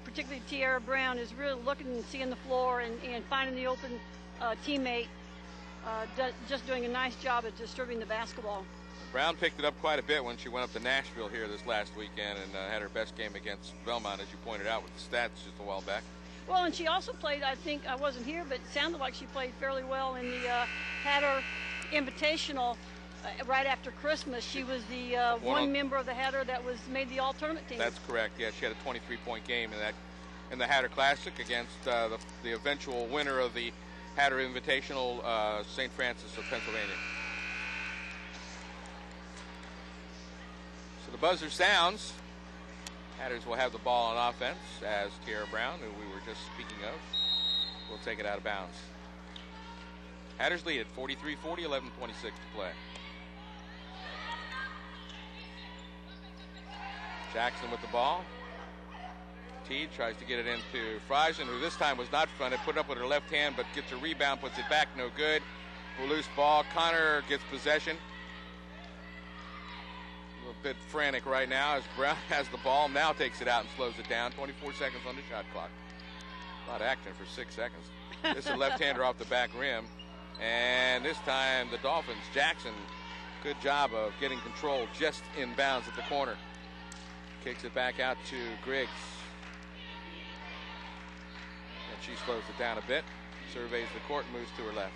Particularly Tierra Brown is really looking and seeing the floor and finding the open teammate, just doing a nice job at distributing the basketball. Brown picked it up quite a bit when she went up to Nashville here this last weekend and had her best game against Belmont, as you pointed out with the stats just a while back. Well, and she also played, I think, I wasn't here, but it sounded like she played fairly well in the Hatter Invitational right after Christmas. She was the one member of the Hatter that made the all-tournament team. That's correct. Yeah, she had a 23-point game in the Hatter Classic against the eventual winner of the Hatter Invitational, St. Francis of Pennsylvania. So the buzzer sounds. Hatters will have the ball on offense as Tierra Brown, who we were just speaking of, will take it out of bounds. Hatters lead at 43-40, 11:26 to play. Jackson with the ball. Teed tries to get it into Frieson, who this time was not fronted, put it up with her left hand, but gets a rebound, puts it back, no good. A loose ball. Connor gets possession. bit frantic right now as Brown has the ball, now takes it out and slows it down. 24 seconds on the shot clock. A lot of action for 6 seconds. This is a left-hander off the back rim. And this time the Dolphins, Jackson, good job of getting control just in bounds at the corner. Kicks it back out to Griggs. And she slows it down a bit. Surveys the court and moves to her left.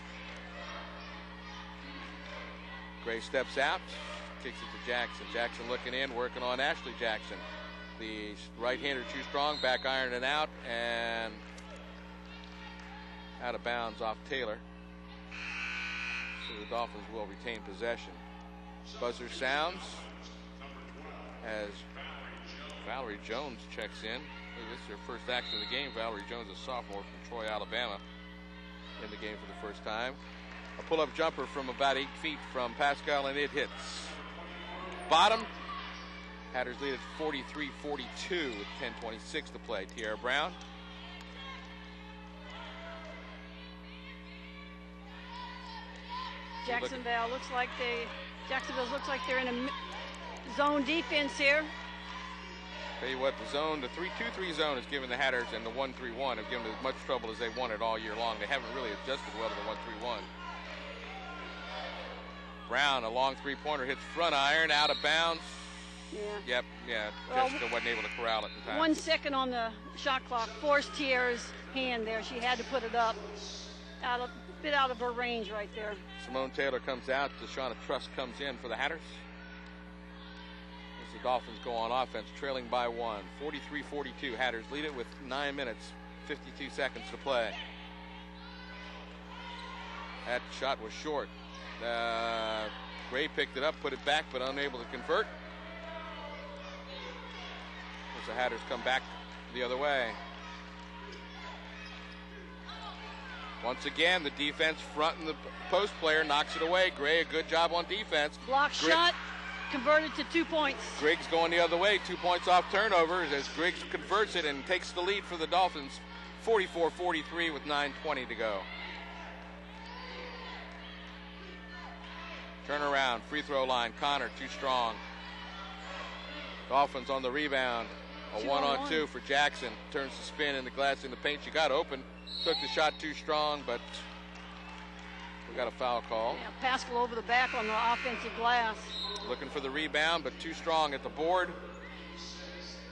Gray steps out, kicks it to Jackson. Jackson looking in, working on Ashley Jackson. The right-hander too strong, back iron and out, and out of bounds off Taylor. So the Dolphins will retain possession. Buzzer sounds as Valerie Jones checks in. This is her first action of the game. Valerie Jones, a sophomore from Troy, Alabama, in the game for the first time. A pull-up jumper from about 8 feet from Pascal, and it hits. Bottom. Hatters lead at 43-42 with 10:26 to play. Tierra Brown. Jacksonville looks like they're in a zone defense here. Tell you what, the 3-2-3 zone has given the Hatters, and the 1-3-1 have given them as much trouble as they wanted all year long. They haven't really adjusted well to the 1-3-1. Brown, a long three-pointer, hits front iron, out of bounds. Yeah. Jessica wasn't able to corral it in time. 1 second on the shot clock forced Tierra's hand there. She had to put it up. A bit out of her range right there. Simone Taylor comes out. Deshauna Truss comes in for the Hatters. As the Dolphins go on offense, trailing by 1. 43-42. Hatters lead it with 9 minutes, 52 seconds to play. That shot was short. Gray picked it up, put it back, but unable to convert. As the Hatters come back the other way. Once again, the defense front and the post player knocks it away. Gray, a good job on defense. Block shot, converted to 2 points. Griggs going the other way, 2 points off turnovers as Griggs converts it and takes the lead for the Dolphins. 44-43 with 9:20 to go. Turnaround, free throw line. Connor, too strong. Dolphins on the rebound. A 1-on-2 for Jackson. Turns the spin in the glass in the paint. She got open. Took the shot too strong, but we got a foul call. Yeah, Pascal over the back on the offensive glass. Looking for the rebound, but too strong at the board.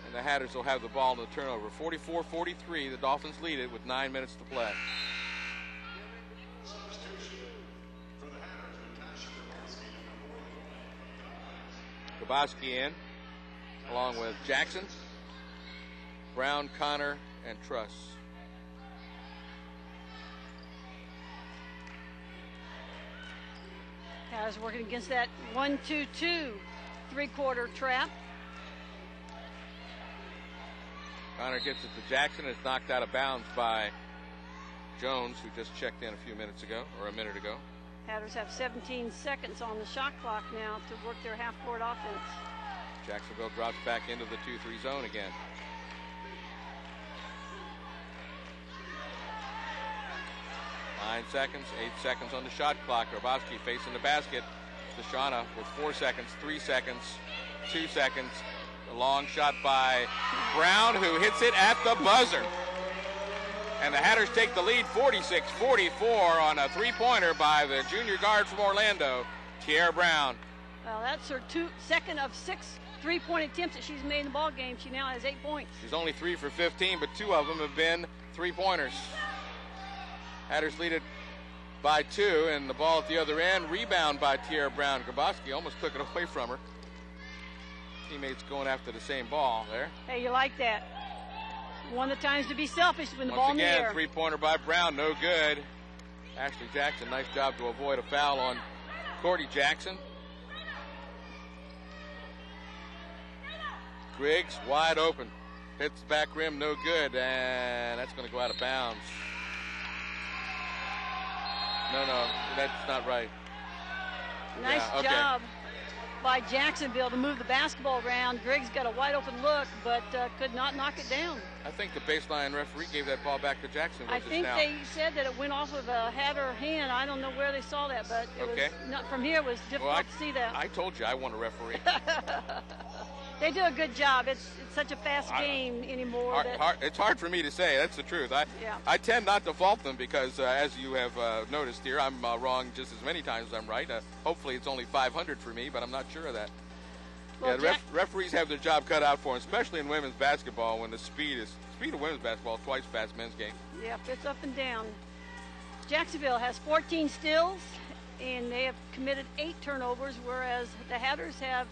And the Hatters will have the ball in the turnover. 44-43, the Dolphins lead it with 9 minutes to play. Grabowski in, along with Jackson, Brown, Connor, and Truss. Hatters working against that 1-2-2 three-quarter trap. Connor gets it to Jackson. It's knocked out of bounds by Jones, who just checked in a few minutes ago, or a minute ago. Hatters have 17 seconds on the shot clock now to work their half-court offense. Jacksonville drops back into the 2-3 zone again. Nine seconds, 8 seconds on the shot clock. Grabowski facing the basket. Deshauna with 4 seconds, 3 seconds, 2 seconds. A long shot by Brown, who hits it at the buzzer. And the Hatters take the lead 46-44 on a three-pointer by the junior guard from Orlando, Tierra Brown. Well, that's her second of 6 three-point attempts that she's made in the ball game. She now has 8 points. She's only 3 for 15, but 2 of them have been three-pointers. Hatters lead it by 2, and the ball at the other end. Rebound by Tierra Brown. Grabowski almost took it away from her. Teammates going after the same ball there. Hey, you like that. One of the times to be selfish when the ball in the air. Once again, three-pointer by Brown, no good. Ashley Jackson, nice job to avoid a foul on Courtney Jackson. Griggs wide open. Hits the back rim, no good, and that's going to go out of bounds. No, that's not right. Nice job. by Jacksonville to move the basketball around. Griggs got a wide open look, but could not knock it down. I think the baseline referee gave that ball back to Jacksonville I think now. they said that it went off of a Hatter hand. I don't know where they saw that, but it was not, from here it was difficult to see that. I told you I want a referee. They do a good job. It's such a fast game anymore. It's hard for me to say. That's the truth. I tend not to fault them because, as you have noticed here, I'm wrong just as many times as I'm right. Hopefully it's only 500 for me, but I'm not sure of that. Well, referees have their job cut out for them, especially in women's basketball when the speed of women's basketball is twice fast men's game. Yep, it's up and down. Jacksonville has 14 steals, and they have committed 8 turnovers, whereas the Hatters have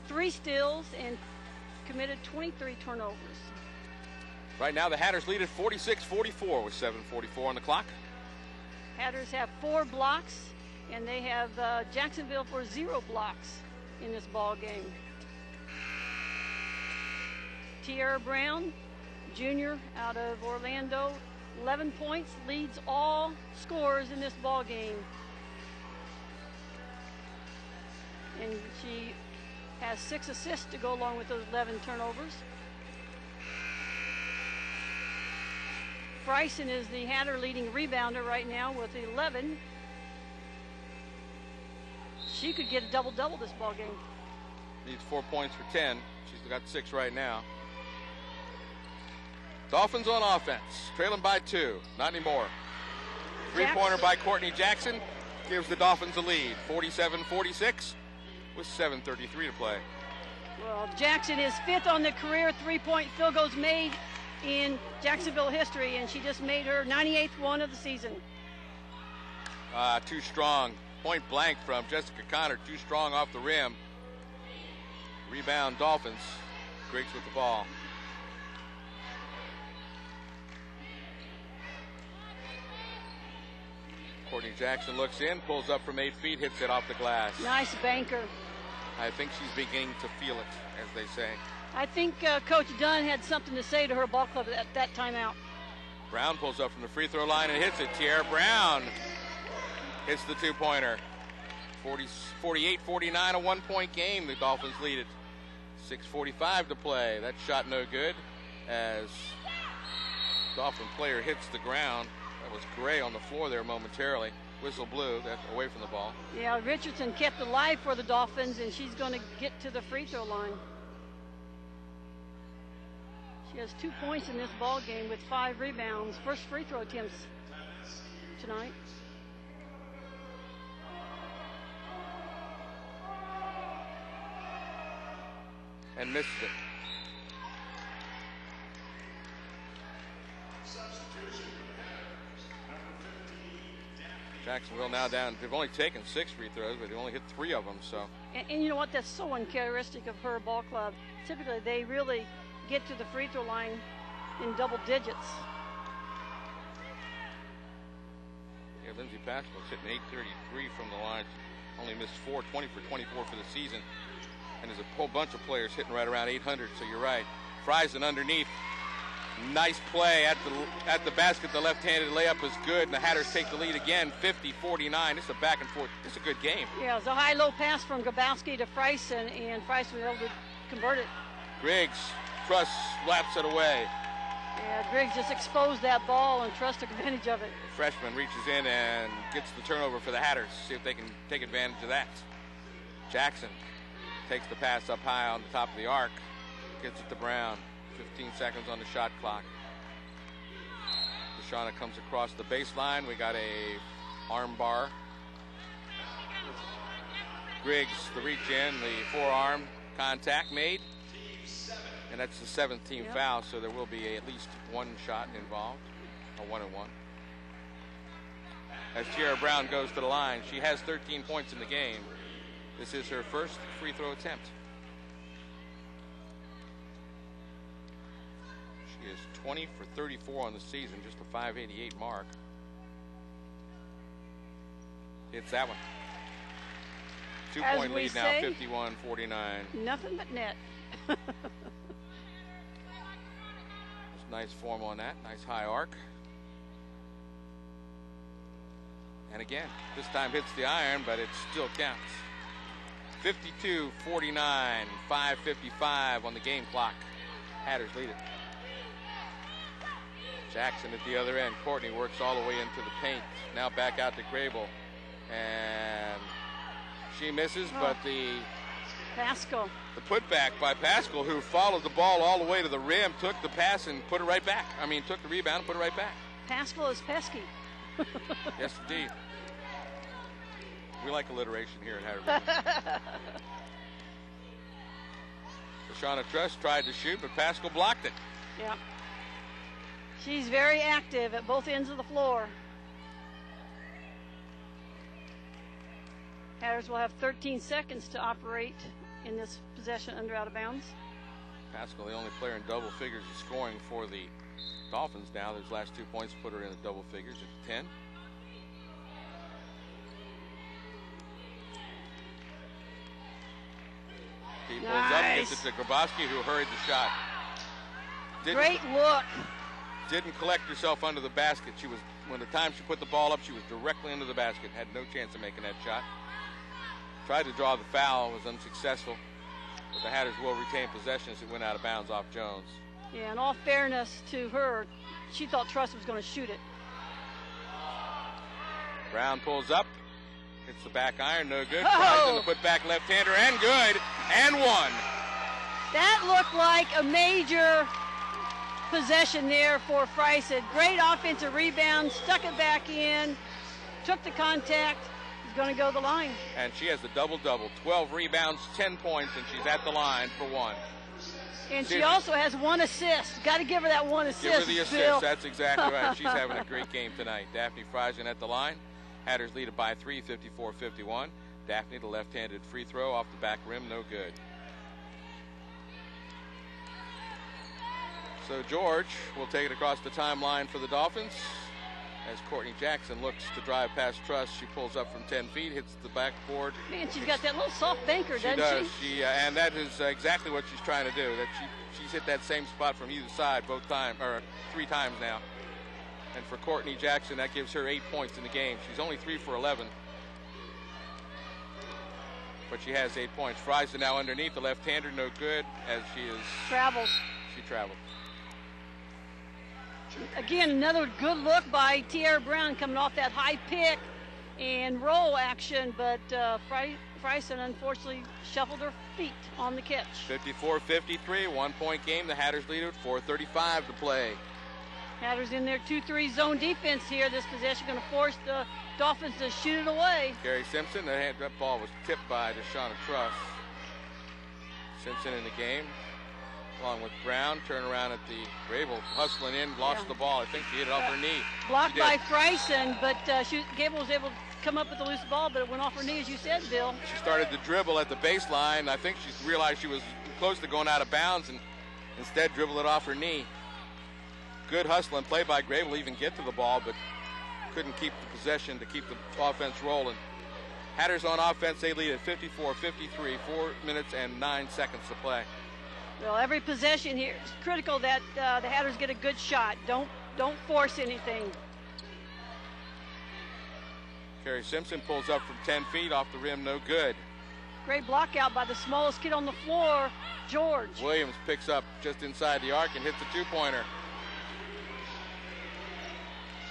3 steals and committed 23 turnovers. Right now, the Hatters lead at 46-44 with 7:44 on the clock. Hatters have 4 blocks, and they have Jacksonville for 0 blocks in this ball game. Tierra Brown, junior out of Orlando, 11 points, leads all scorers in this ball game. And she has 6 assists to go along with those 11 turnovers. Frieson is the Hatter leading rebounder right now with 11. She could get a double-double this ball game. Needs 4 points for 10. She's got 6 right now. Dolphins on offense, trailing by 2. Not anymore. Three-pointer by Courtney Jackson gives the Dolphins a lead, 47-46 with 7:33 to play. Well, Jackson is 5th on the career three-point field goals made in Jacksonville history, and she just made her 98th one of the season. Too strong. Point blank from Jessica Connor, too strong off the rim. Rebound Dolphins. Griggs with the ball. Courtney Jackson looks in, pulls up from 8 feet, hits it off the glass. Nice banker. I think she's beginning to feel it, as they say. I think Coach Dunn had something to say to her ball club at that timeout. Brown pulls up from the free throw line and hits it. Tierra Brown hits the two-pointer. 48-49, a one-point game. The Dolphins lead it. 6:45 to play. That shot no good as Dolphin player hits the ground. That was Gray on the floor there momentarily. Whistle blew. That's away from the ball. Yeah, Richardson kept alive for the Dolphins, and she's going to get to the free throw line. She has 2 points in this ball game with 5 rebounds. First free throw attempts tonight. And missed it. Jacksonville now down. They've only taken 6 free throws, but they only hit 3 of them. So. And you know what? That's so uncharacteristic of her ball club. Typically, they really get to the free throw line in double digits. Yeah, Lindsay Pascal's hitting 833 from the line. Only missed 4, 20 for 24 for the season. And there's a whole bunch of players hitting right around 800, so you're right. Frieson underneath. Nice play at the basket. The left-handed layup is good, and the Hatters take the lead again, 50-49. It's a back and forth. It's a good game. Yeah, it was a high-low pass from Grabowski to Frieson, and Frieson was able to convert it. Griggs, Truss slaps it away. Yeah, Griggs just exposed that ball, and Truss took advantage of it. The freshman reaches in and gets the turnover for the Hatters. See if they can take advantage of that. Jackson takes the pass up high on the top of the arc. Gets it to Brown. 15 seconds on the shot clock. Deshauna comes across the baseline. We got a arm bar. Griggs, the reach in, the forearm contact made. And that's the 17th foul, so there will be at least one shot involved. A 1-and-1. As Tierra Brown goes to the line, she has 13 points in the game. This is her first free throw attempt. She is 20 for 34 on the season, just a 588 mark. It's that one. 2-point lead now, 51-49. Nothing but net. Nice form on that. Nice high arc. And again, this time hits the iron, but it still counts. 52-49, 5:55 on the game clock. Hatters lead it. Jackson at the other end. Courtney works all the way into the paint. Now back out to Grable. And she misses, but the putback by Pascal, who followed the ball all the way to the rim, took the pass and put it right back. I mean, took the rebound and put it right back. Pascal is pesky. Yes, indeed. We like alliteration here at Hatters. Shauna Truss tried to shoot, but Pascal blocked it. Yeah. She's very active at both ends of the floor. Hatters will have 13 seconds to operate in this possession under out of bounds. Pascal, the only player in double figures, is scoring for the Dolphins now. Those last 2 points put her in the double figures at 10. He pulls up, gets it to Grabowski, who hurried the shot. Great look. Didn't collect herself under the basket. She was, when the time she put the ball up, she was directly into the basket. Had no chance of making that shot. Tried to draw the foul, was unsuccessful. But the Hatters will retain possession as it went out of bounds off Jones. Yeah, in all fairness to her, she thought Truss was going to shoot it. Brown pulls up, hits the back iron, no good. Tries in the put-back left-hander, and good, and one. That looked like a major possession there for Frieson. Great offensive rebound, stuck it back in, took the contact. He's going to go to the line. And she has the double-double, 12 rebounds, 10 points, and she's at the line for one. And she also has one assist. Got to give her that one assist. Give her the assist. Bill. That's exactly right. She's having a great game tonight. Daphnee Frieson at the line. Hatters lead it by 3, 54-51. Daphnee, the left-handed free throw off the back rim, no good. So George will take it across the timeline for the Dolphins. As Courtney Jackson looks to drive past Truss, she pulls up from 10 feet, hits the backboard. Man, she's got that little soft banker, doesn't she? And that is exactly what she's trying to do. That she's hit that same spot from either side both times, or 3 times now. And for Courtney Jackson, that gives her 8 points in the game. She's only 3 for 11, but she has 8 points. Frieson now underneath, the left-hander, no good, as she travels. Again, another good look by Tierra Brown coming off that high pick and roll action, but Frieson unfortunately shuffled her feet on the catch. 54-53, 1 point game. The Hatters lead it, 4:35 to play. Hatters in their 2-3 zone defense here. This possession going to force the Dolphins to shoot it away. Gary Simpson, that ball was tipped by Shauna Truss. Simpson in the game, along with Brown. Turn around at the Grable, hustling in, lost the ball. I think she hit it off her knee. Blocked by Frieson, but Gable was able to come up with a loose ball, but it went off her knee, as you said, Bill. She started to dribble at the baseline. I think she realized she was close to going out of bounds and instead dribbled it off her knee. Good hustling play by Grable, even get to the ball, but couldn't keep the possession to keep the offense rolling. Hatters on offense, they lead at 54-53, 4 minutes and 9 seconds to play. Well, every possession here is critical that the Hatters get a good shot. Don't force anything. Carrie Simpson pulls up from 10 feet off the rim, no good. Great block out by the smallest kid on the floor, George. Williams picks up just inside the arc and hits the two-pointer.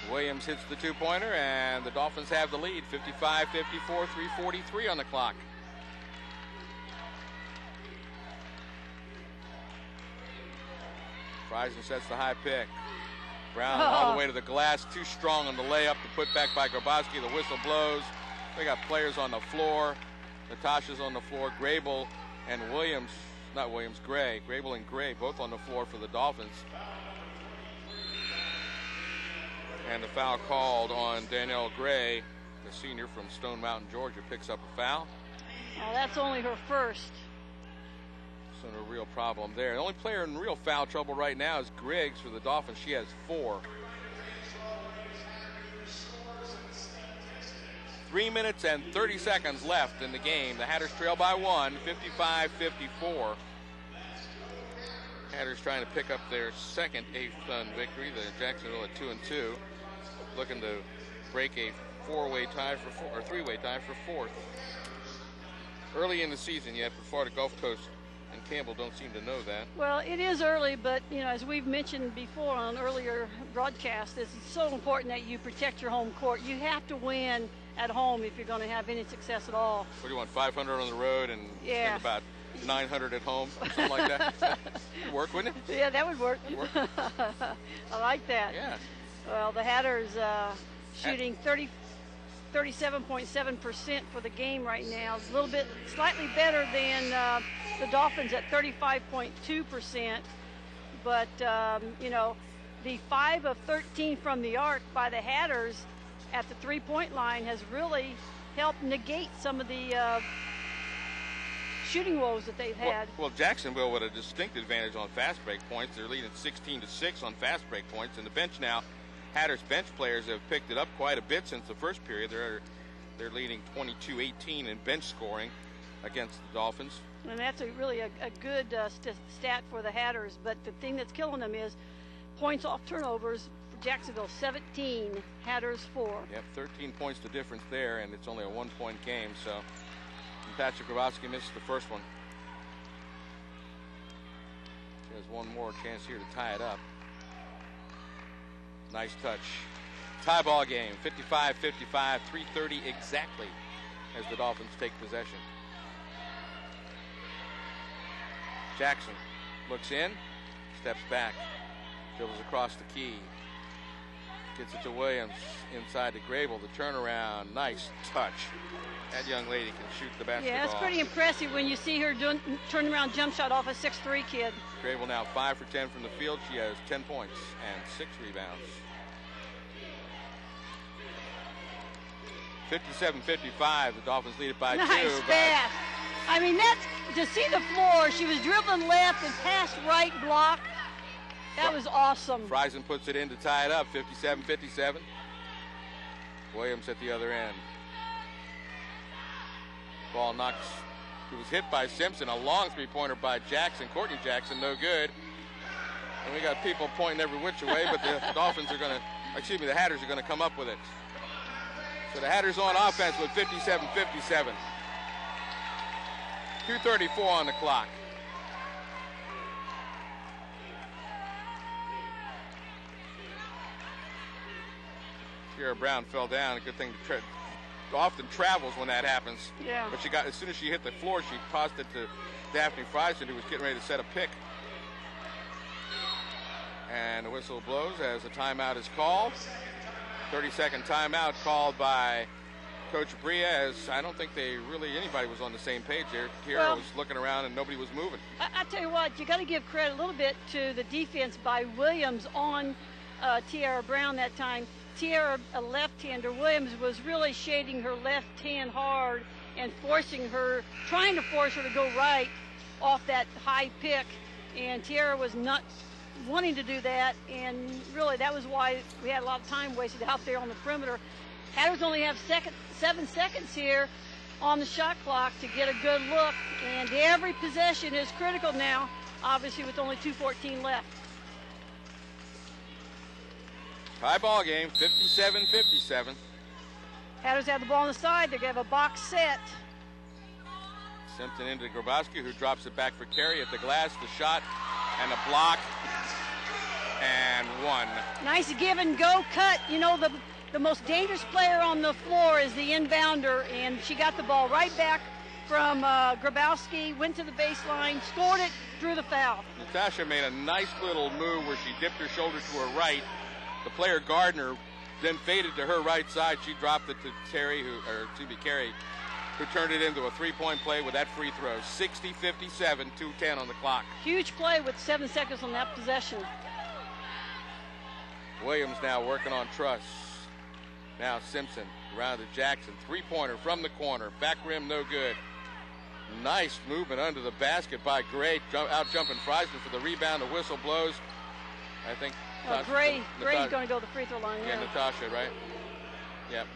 Williams hits the two-pointer, and the Dolphins have the lead, 55-54, 3:43 on the clock. Frieson sets the high pick. Brown all the way to the glass, too strong on the layup. The put back by Grabowski. The whistle blows. They got players on the floor. Natasha's on the floor. Grable and Williams, not Williams, Gray. Grable and Gray both on the floor for the Dolphins. And the foul called on Danielle Gray, the senior from Stone Mountain, Georgia, picks up a foul. Oh, that's only her first. So no real problem there. The only player in real foul trouble right now is Griggs for the Dolphins. She has 4. 3 minutes and 30 seconds left in the game. The Hatters trail by 1, 55-54. Hatters trying to pick up their second ASUN victory. The Jacksonville at 2-2, looking to break a 4-way tie for 4, or 3-way tie for 4th. early in the season yet for Florida Gulf Coast, and Campbell don't seem to know that. Well, it is early, but you know, as we've mentioned before on earlier broadcasts, it's so important that you protect your home court. You have to win at home if you're going to have any success at all. What do you want, 500 on the road and Yeah. spend about 900 at home, something like that? It'd work, wouldn't it? Yeah, that would work. That'd work. I like that. Yeah. Well, the Hatters shooting 37.7% for the game right now. It's a little bit slightly better than the Dolphins at 35.2%. But, you know, the 5 of 13 from the arc by the Hatters at the three-point line has really helped negate some of the shooting woes that they've had. Well, Jacksonville with a distinct advantage on fast break points. They're leading 16-6 on fast break points. And the bench now, Hatters bench players have picked it up quite a bit since the first period. They're leading 22-18 in bench scoring against the Dolphins. And that's really a good stat for the Hatters. But the thing that's killing them is points off turnovers. For Jacksonville, 17, Hatters 4. Yep, 13 points the difference there, and it's only a one-point game. So Patrick Grabowski misses the first one. She has one more chance here to tie it up. Nice touch. Tie ball game, 55-55, 3:30 exactly as the Dolphins take possession. Jackson looks in, steps back, dribbles across the key, gets it to Williams, inside to Grable, the turnaround, nice touch. That young lady can shoot the basketball. Yeah, that's pretty impressive when you see her doing turnaround jump shot off a 6'3" kid. Grable now 5 for 10 from the field. She has 10 points and 6 rebounds. 57-55, the Dolphins lead it by 2. Nice pass. I mean, that's, to see the floor, she was dribbling left and passed right block. That was awesome. Frieson puts it in to tie it up, 57-57. Williams at the other end. Ball knocks. It was hit by Simpson. A long three-pointer by Jackson. Courtney Jackson, no good. And we got people pointing every which way, but the Dolphins are going to, excuse me, the Hatters are going to come up with it. So the Hatters on offense with 57-57. 2:34 on the clock. Sierra Brown fell down. A good thing to often travels when that happens. Yeah. But she got, as soon as she hit the floor, she tossed it to Daphnee Frieson, who was getting ready to set a pick. And the whistle blows as a timeout is called. 30-second timeout called by Coach Bria, as I don't think anybody was on the same page there. Tiara was looking around and nobody was moving. I tell you what, you got to give credit a little bit to the defense by Williams on Tiara Brown that time. Tiara, a left-hander, Williams was really shading her left hand hard and trying to force her to go right off that high pick. And Tiara was not wanting to do that, and really that was why we had a lot of time wasted out there on the perimeter. Hatters only have 7 seconds here on the shot clock to get a good look, and every possession is critical now, obviously with only 2:14 left. Tie ball game, 57-57. Hatters have the ball on the side. They're going to have a box set. Simpson into Grabowski, who drops it back for Carey at the glass. The shot and a block and one. Nice give and go cut. You know, the most dangerous player on the floor is the inbounder, and she got the ball right back from Grabowski, went to the baseline, scored it, drew the foul. Natasha made a nice little move where she dipped her shoulder to her right. The player Gardner then faded to her right side. She dropped it to Carey, who turned it into a three-point play with that free throw. 60-57, 2:10 on the clock. Huge play with 7 seconds on that possession. Williams now working on Truss. Now Simpson around to Jackson. Three-pointer from the corner. Back rim, no good. Nice movement under the basket by Gray. Out jumping Frieson for the rebound. The whistle blows. I think Gray's going to go to the free throw line. Yeah, Natasha, right? Yep.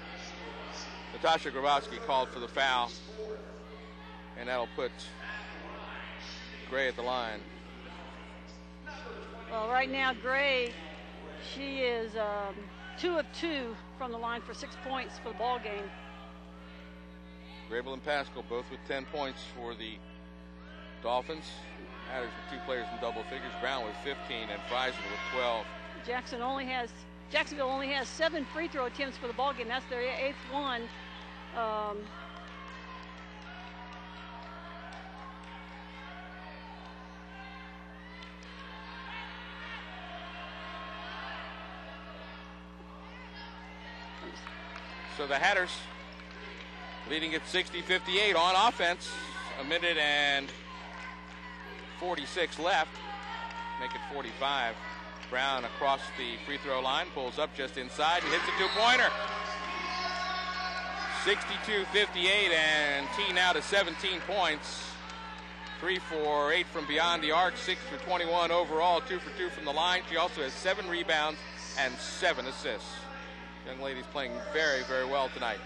Natasha Grabowski called for the foul, and that'll put Gray at the line. Well, right now, Gray, she is 2 of 2 from the line for 6 points for the ball game. Grable and Pascal both with 10 points for the Dolphins. Hatters with 2 players in double figures. Brown with 15 and Frieson with 12. Jacksonville only has 7 free throw attempts for the ball game. That's their 8th one. So the Hatters leading at 60-58 on offense. A minute and 46 left. Make it 45. Brown across the free throw line, pulls up just inside and hits a 2-pointer. 62-58 and T now to 17 points. 3 for 8 from beyond the arc, 6 for 21 overall, 2 for 2 from the line. She also has 7 rebounds and 7 assists. Young lady's playing very, very well tonight.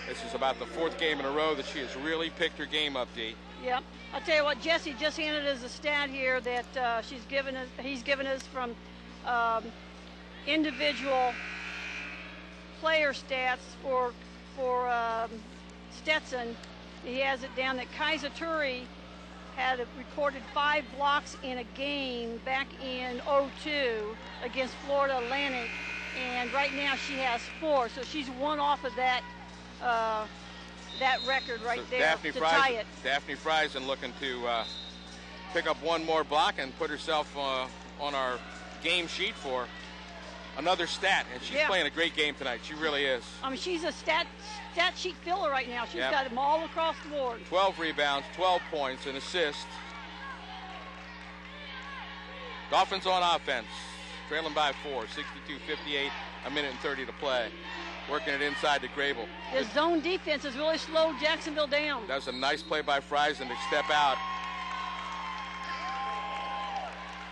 This is about the 4th game in a row that she has really picked her game up, D. Yep. I'll tell you what, Jesse just handed us a stat here that he's given us from individual player stats for Stetson. He has it down that Kaiser Turi had recorded 5 blocks in a game back in '02 against Florida Atlantic, and right now she has 4, so she's one off of that record right so there to tie it. Daphnee Frieson looking to pick up 1 more block and put herself on our game sheet for another stat, and she's playing a great game tonight. She really is. I mean, she's a stat sheet filler right now. She's got them all across the board. 12 rebounds, 12 points, an assist. Dolphins on offense, trailing by 4, 62-58, a minute and 30 to play. Working it inside to Grable. His zone defense has really slowed Jacksonville down. That was a nice play by Frieson to step out.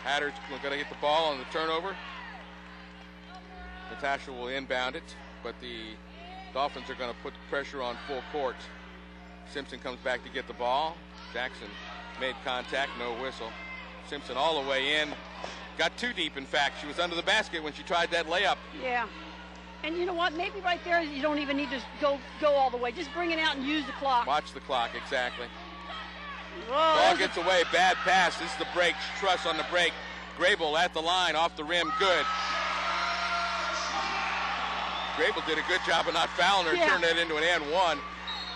Hatters going to get the ball on the turnover. Natasha will inbound it, but the Dolphins are going to put pressure on full court. Simpson comes back to get the ball. Jackson made contact, no whistle. Simpson all the way in. Got too deep, in fact. She was under the basket when she tried that layup. Yeah. And you know what? Maybe right there you don't even need to go all the way. Just bring it out and use the clock. Watch the clock, exactly. Whoa, ball gets away, bad pass. This is the break. Truss on the break. Grable at the line, off the rim, good. Grable did a good job of not fouling her and turned that into an and one.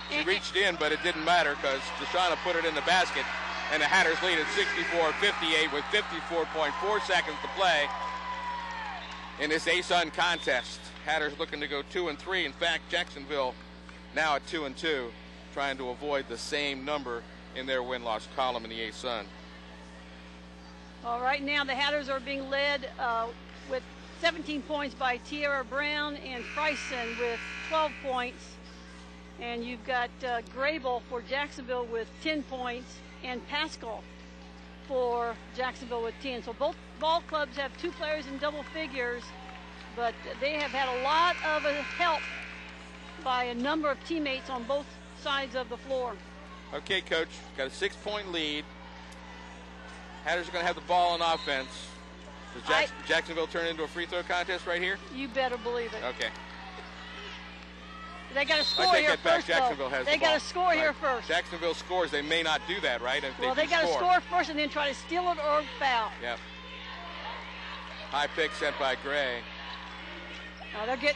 She reached in, but it didn't matter because Deshauna put it in the basket. And the Hatters lead at 64-58 with 54.4 seconds to play in this ASUN contest. Hatters looking to go 2-3. In fact, Jacksonville now at 2-2, trying to avoid the same number in their win-loss column in the ASUN. All right, now the Hatters are being led with 17 points by Tiara Brown and Frieson with 12 points. And you've got Grable for Jacksonville with 10 points and Pascal for Jacksonville with 10. So both ball clubs have 2 players in double figures, but they have had a lot of help by a number of teammates on both sides of the floor. Okay, Coach, got a 6-point lead. Hatters are going to have the ball on offense. Does Jacksonville turn into a free throw contest right here? You better believe it. Okay. They got to score here first, Jacksonville has They got to score here first. Jacksonville scores. They may not do that, right? Well, they got to score first and then try to steal it or foul. Yep. High pick sent by Gray.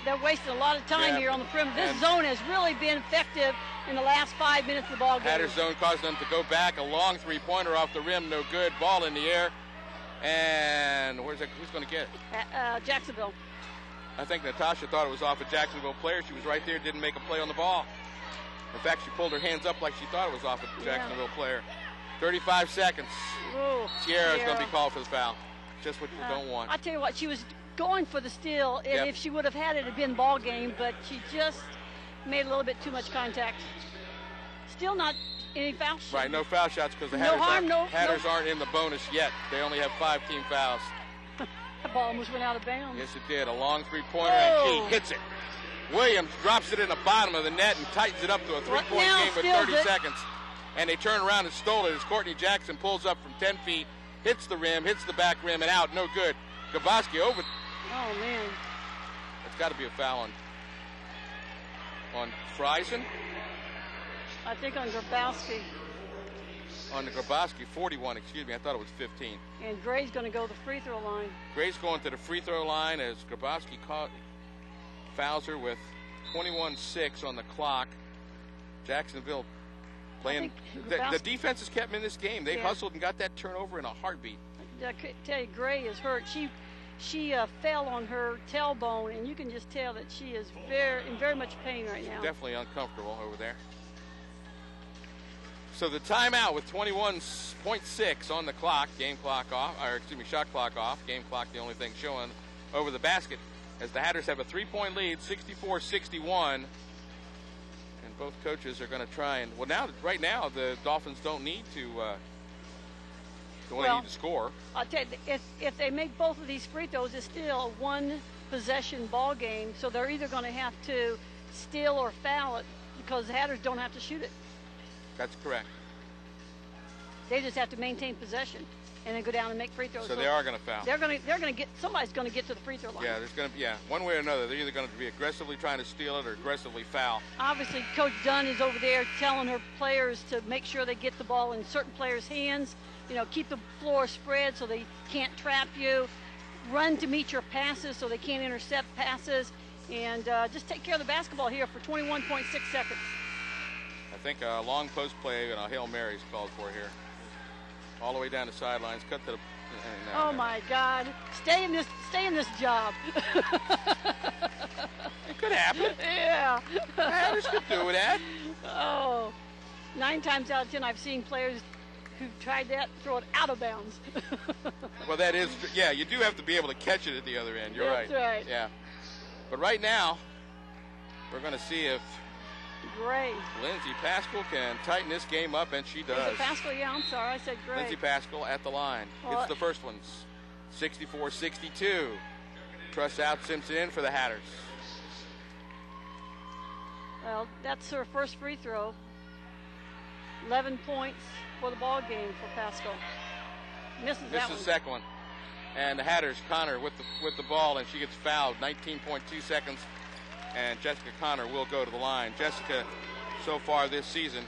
They're wasting a lot of time here on the perimeter. This zone has really been effective in the last 5 minutes of the ball game. Hatters zone caused them to go back. A long 3-pointer off the rim, no good. Ball in the air. And who's going to get it? Jacksonville. I think Natasha thought it was off a Jacksonville player. She was right there, didn't make a play on the ball. In fact, she pulled her hands up like she thought it was off a Jacksonville player. 35 seconds. Ooh, Sierra's going to be called for the foul. Just what you don't want. I'll tell you what, she was going for the steal, and if she would have had it, it'd been ball game, but she just made a little bit too much contact. Still not any foul shots. Right, no foul shots because the Hatters aren't in the bonus yet. They only have 5 team fouls. That ball almost went out of bounds. Yes, it did. A long 3-pointer, and she hits it. Williams drops it in the bottom of the net and tightens it up to a 3-point game with 30 seconds. And they turn around and stole it as Courtney Jackson pulls up from 10 feet, hits the rim, hits the back rim, and out. No good. Gaboski over. Oh, man. It's got to be a foul on Frieson. I think on Grabowski. On the Grabowski, 41, excuse me. I thought it was 15. And Gray's going to go to the free throw line. Gray's going to the free throw line as Grabowski fouls her with 21-6 on the clock. Jacksonville playing. The defense has kept them in this game. They hustled and got that turnover in a heartbeat. I tell you, Gray is hurt. She fell on her tailbone, and you can just tell that she is in very much pain right now. Definitely uncomfortable over there. So the timeout with 21.6 on the clock, game clock off, or excuse me, shot clock off, game clock the only thing showing over the basket, as the Hatters have a 3-point lead, 64-61. And both coaches are going to try and, right now, the Dolphins don't need to need to score. I'll tell you, if they make both of these free throws, it's still a one-possession ball game, so they're either going to have to steal or foul it because the Hatters don't have to shoot it. That's correct. They just have to maintain possession and then go down and make free throws. So they are going to foul. They're going to get, somebody's going to get to the free throw line. Yeah, there's going to be, one way or another. They're either going to be aggressively trying to steal it or aggressively foul. Obviously, Coach Dunn is over there telling her players to make sure they get the ball in certain players' hands. You know, keep the floor spread so they can't trap you. Run to meet your passes so they can't intercept passes. And just take care of the basketball here for 21.6 seconds. I think a long post play and a Hail Mary is called for here. All the way down the sidelines, cut to the. Oh my God! Stay in this job. It could happen. Yeah. The Hatters could do that. Oh, 9 times out of 10, I've seen players who tried that throw it out of bounds. Well, that is, you do have to be able to catch it at the other end. You're right. That's right. Yeah. But right now, we're going to see if Gray. Lindsay Pascal can tighten this game up, and she does. Is it Pascal? Yeah, I'm sorry. I said Gray. Lindsay Pascal at the line. Well, Hits the first ones. 64-62. Truss out, Simpson in for the Hatters. Well, that's her first free throw. 11 points for the ball game for Pascal. Misses that one. This is the second one. And the Hatters, Connor with the ball, and she gets fouled. 19.2 seconds. And Jessica Connor will go to the line. Jessica, so far this season,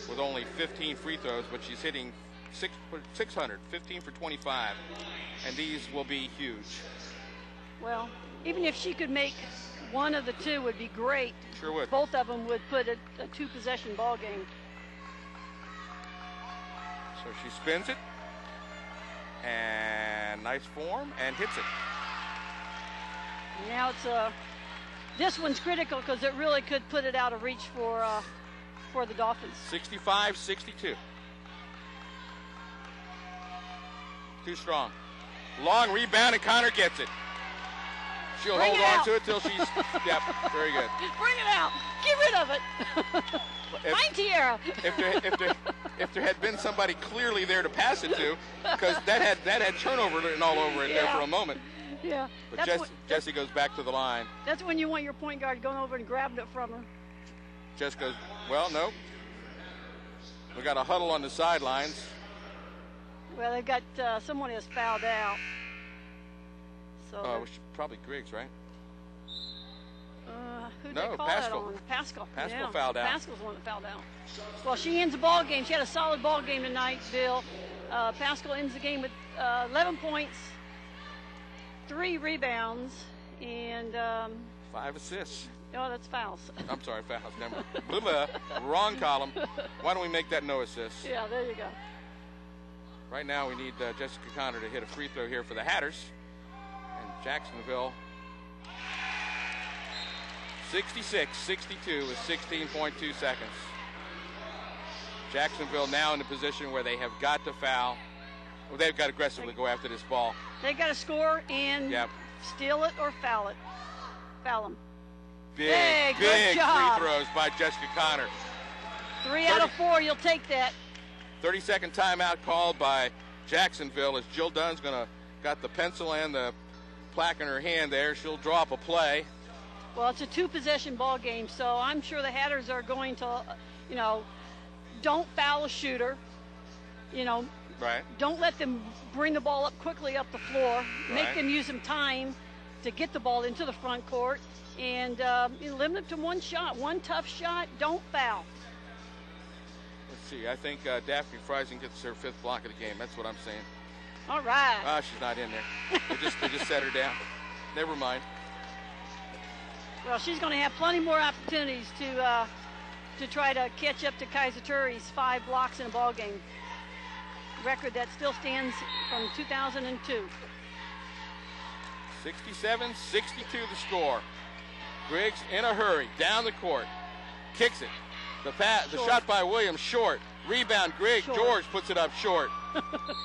with only 15 free throws, but she's hitting 600, 15 for 25. And these will be huge. Well, even if she could make one of the two would be great. Sure would. Both of them would put a 2-possession ball game. So she spins it. And nice form, and hits it. Now it's this one's critical because it really could put it out of reach for the Dolphins. 65-62. Too strong. Long rebound, and Connor gets it. She'll Bring hold it on out. to it till she's, yep, very good. Bring it out. Get rid of it. Find Tierra. If there had been somebody clearly there to pass it to, because that had turnover written all over it there for a moment. Yeah. But Jessie goes back to the line. That's when you want your point guard going over and grabbing it from her. Jess goes, well, no. We got a huddle on the sidelines. Well, they've got someone has fouled out. So Probably Griggs, right? who No, they call Pascal. that on? Pascal. Pascal Yeah. fouled out. Pascal's the one that fouled out. Well, she ends the ball game. She had a solid ball game tonight, Bill. Pascal ends the game with 11 points, 3 rebounds, and 5 assists. oh, that's fouls. I'm sorry, fouls. Never. Blah, blah. Wrong column. Why don't we make that no assists? Yeah, there you go. Right now we need Jessica Connor to hit a free throw here for the Hatters. And Jacksonville, 66-62 with 16.2 seconds. Jacksonville now in the position where they have got to foul. Well, they've got to aggressively go after this ball. They got to score and steal it or foul it. Foul them. Big good job. free throws by Jessica Connor. 3 out of 4, you'll take that. 30-second timeout called by Jacksonville as Jill Dunn's got the pencil and the plaque in her hand there. She'll draw up a play. Well, it's a 2-possession ball game, so I'm sure the Hatters are going to, don't foul a shooter. Right. Don't let them bring the ball up quickly up the floor. Make Right. them use some time to get the ball into the front court. And limit them to one shot, one tough shot. Don't foul. see. I think Daphnee Frieson gets her 5th block of the game. That's what I'm saying. All right. She's not in there. They just set her down. Never mind. Well, she's going to have plenty more opportunities to try to catch up to Kaiser Turi's 5 blocks in a ball game. Record that still stands from 2002. 67-62 the score. Griggs in a hurry, down the court, kicks it. The shot by Williams, short. Rebound, Griggs. Short. George puts it up short.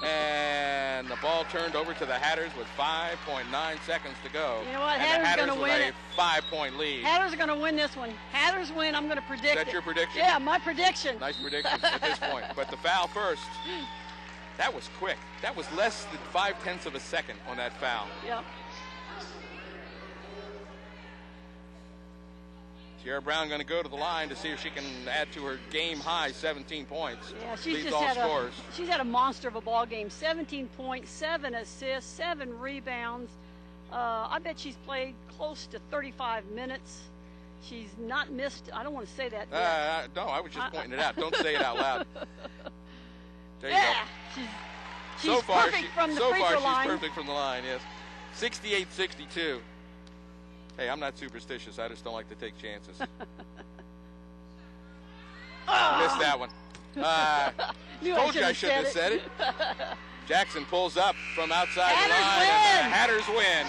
And the ball turned over to the Hatters with 5.9 seconds to go. You know what? And Hatters going to win it. A 5-point lead. Hatters are going to win this one. Hatters win. I'm going to predict it. Is that your prediction? Yeah, my prediction. Nice prediction at this point. But the foul first. That was quick. That was less than 0.5 of a second on that foul. Yep. Tierra Brown going to go to the line to see if she can add to her game high 17 points. Yeah, she's she's had a monster of a ball game. 17 points, 7 assists, 7 rebounds. I bet she's played close to 35 minutes. She's not missed. I don't want to say that. No, I was just pointing it out. Don't say it out loud. There you go. She's so far, perfect from the free throw line. She's perfect from the line, yes. 68-62. Hey, I'm not superstitious. I just don't like to take chances. Missed that one. Told you I shouldn't have said it. Jackson pulls up from outside the line, and the Hatters win.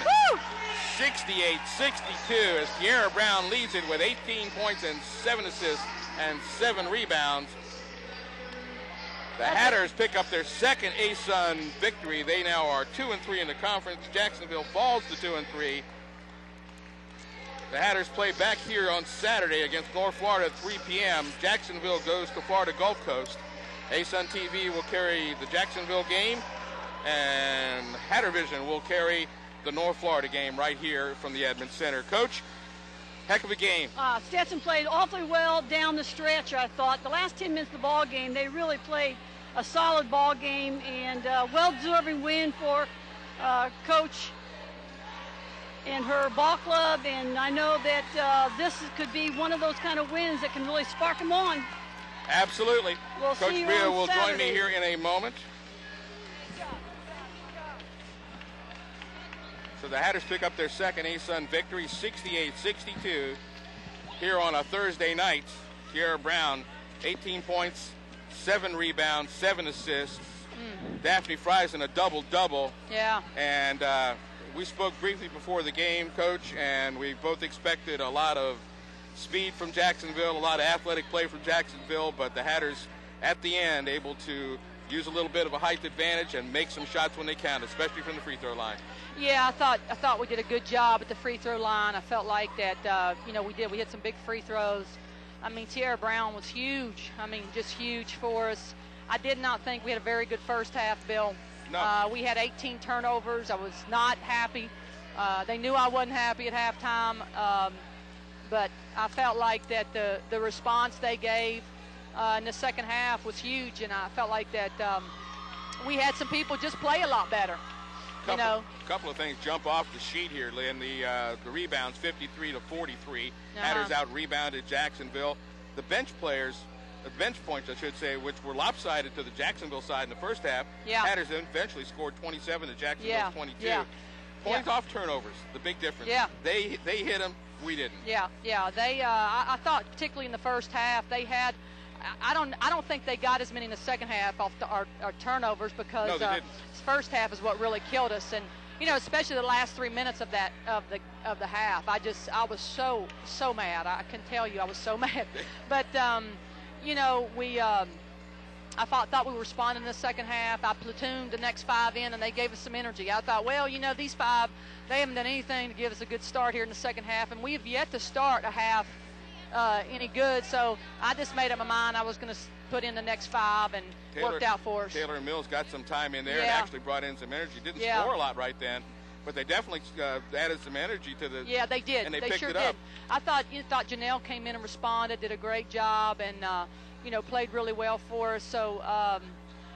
68-62 as Tierra Brown leads it with 18 points and 7 assists and 7 rebounds. The Hatters pick up their second ASUN victory. They now are 2-3 in the conference. Jacksonville falls to 2-3. The Hatters play back here on Saturday against North Florida at 3 p.m. Jacksonville goes to Florida Gulf Coast. ASUN TV will carry the Jacksonville game, and Hattervision will carry the North Florida game right here from the Edmunds Center. Coach, heck of a game. Stetson played awfully well down the stretch, I thought. The last 10 minutes of the ball game, they really played a solid ball game, and well-deserving win for Coach and her ball club, and I know that this could be one of those kind of wins that can really spark them on. Absolutely. We'll Coach see Bria will Saturday. join me here in a moment. So the Hatters pick up their second ASUN victory, 68-62, here on a Thursday night. Tierra Brown, 18 points, 7 rebounds, 7 assists. Daphnee Frieson, a double-double. Yeah. And we spoke briefly before the game, Coach, and we both expected a lot of speed from Jacksonville, a lot of athletic play from Jacksonville, but the Hatters at the end able to use a little bit of a height advantage and make some shots when they count, especially from the free throw line. Yeah, I thought we did a good job at the free throw line. I felt like that, we hit some big free throws. I mean, Tierra Brown was huge. I mean, just huge for us. I did not think we had a very good first half, Bill. No. We had 18 turnovers. I was not happy. They knew I wasn't happy at halftime, but I felt like that the response they gave in the second half was huge, and I felt like that we had some people just play a lot better. Couple of things jump off the sheet here, Lynn. The rebounds, 53-43. Hatters out-rebounded Jacksonville. The bench players, bench points, I should say, which were lopsided to the Jacksonville side in the first half. Yeah. Hatters eventually scored 27 to Jacksonville's 22. Yeah. Points off turnovers, the big difference. Yeah. They hit them, we didn't. Yeah. They I thought particularly in the first half they had. I don't think they got as many in the second half off our turnovers because no, they didn't. First half is what really killed us, and especially the last 3 minutes of the half. I was so mad. I can tell you I was so mad. But I thought we were responding in the second half. I platooned the next 5 in, and they gave us some energy. I thought, well, these 5, they haven't done anything to give us a good start here in the second half, and we have yet to start a half any good. So I just made up my mind I was going to put in the next 5, and worked out for us. Taylor and Mills got some time in there and actually brought in some energy. Didn't score a lot right then, but they definitely added some energy to the. Yeah, they did. And they picked sure it up. Did. I thought Janelle came in and responded, did a great job, and played really well for us. So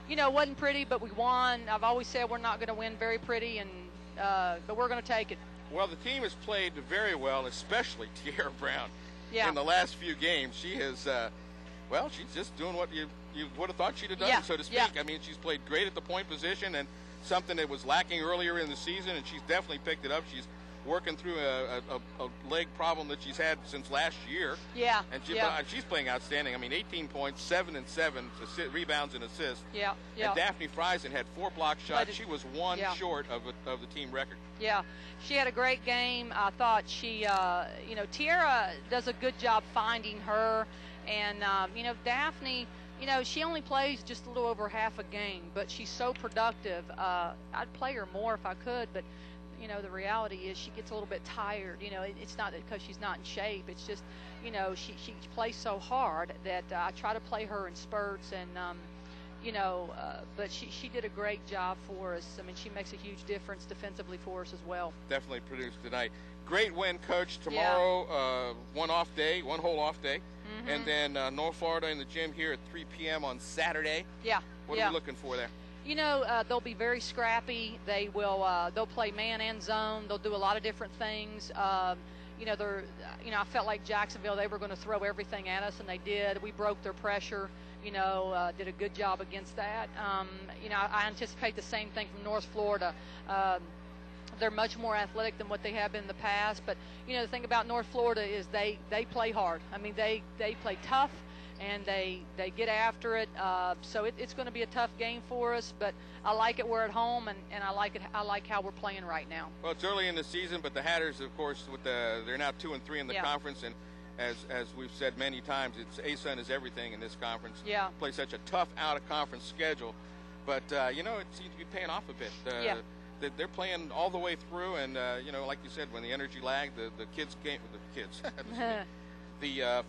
it wasn't pretty, but we won. I've always said we're not going to win very pretty, and but we're going to take it. Well, the team has played very well, especially Tierra Brown. Yeah. In the last few games, she has Well, she's just doing what you would have thought she'd have done, Yeah, so to speak. yeah. I mean, she's played great at the point position, and something that was lacking earlier in the season, and she's definitely picked it up. She's working through a leg problem that she's had since last year. Yeah. And she's playing outstanding. I mean, 18 points, 7 and 7 rebounds and assists. Yeah. Yeah. And Daphnee Frieson had 4 block shots. She was one Yeah. short of the team record. Yeah, she had a great game. I thought she, Tiara does a good job finding her. And, Daphnee, she only plays just a little over half a game, but she's so productive. I'd play her more if I could, but, the reality is she gets a little bit tired. It's not because she's not in shape. It's just, she plays so hard that I try to play her in spurts and, but she did a great job for us. I mean, she makes a huge difference defensively for us as well. Definitely produced tonight. Great win, Coach. Tomorrow, one whole off day. Mm-hmm. And then North Florida in the gym here at 3 p.m. on Saturday. Yeah. What are we looking for there? They'll be very scrappy. They'll play man and zone. They'll do a lot of different things. I felt like Jacksonville, they were going to throw everything at us, and they did. We broke their pressure. Did a good job against that. I anticipate the same thing from North Florida. They're much more athletic than what they have been in the past. But, the thing about North Florida is they play hard. I mean, they play tough, and they get after it. So it's going to be a tough game for us. But I like it. We're at home, and I like it. I like how we're playing right now. Well, it's early in the season, but the Hatters, of course, they're now 2-3 in the conference, and as we've said many times, ASUN is everything in this conference. Yeah. Play such a tough out-of-conference schedule, but it seems to be paying off a bit. They're playing all the way through, and like you said, when the energy lagged, the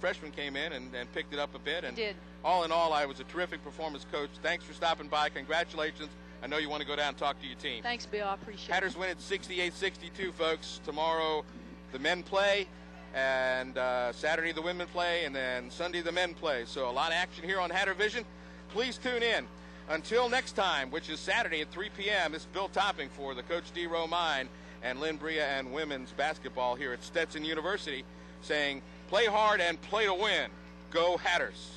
freshmen came in and picked it up a bit. And did. All in all, I was a terrific performance, Coach. Thanks for stopping by. Congratulations. I know you want to go down and talk to your team. Thanks, Bill. I appreciate it. Hatters win at 68-62, folks. Tomorrow, the men play. And Saturday the women play, and then Sunday the men play. So a lot of action here on Hatter Vision. Please tune in. Until next time, which is Saturday at 3 p.m., this is Bill Topping for the Coach D. Romine and Lynn Bria and women's basketball here at Stetson University, saying play hard and play to win. Go Hatters.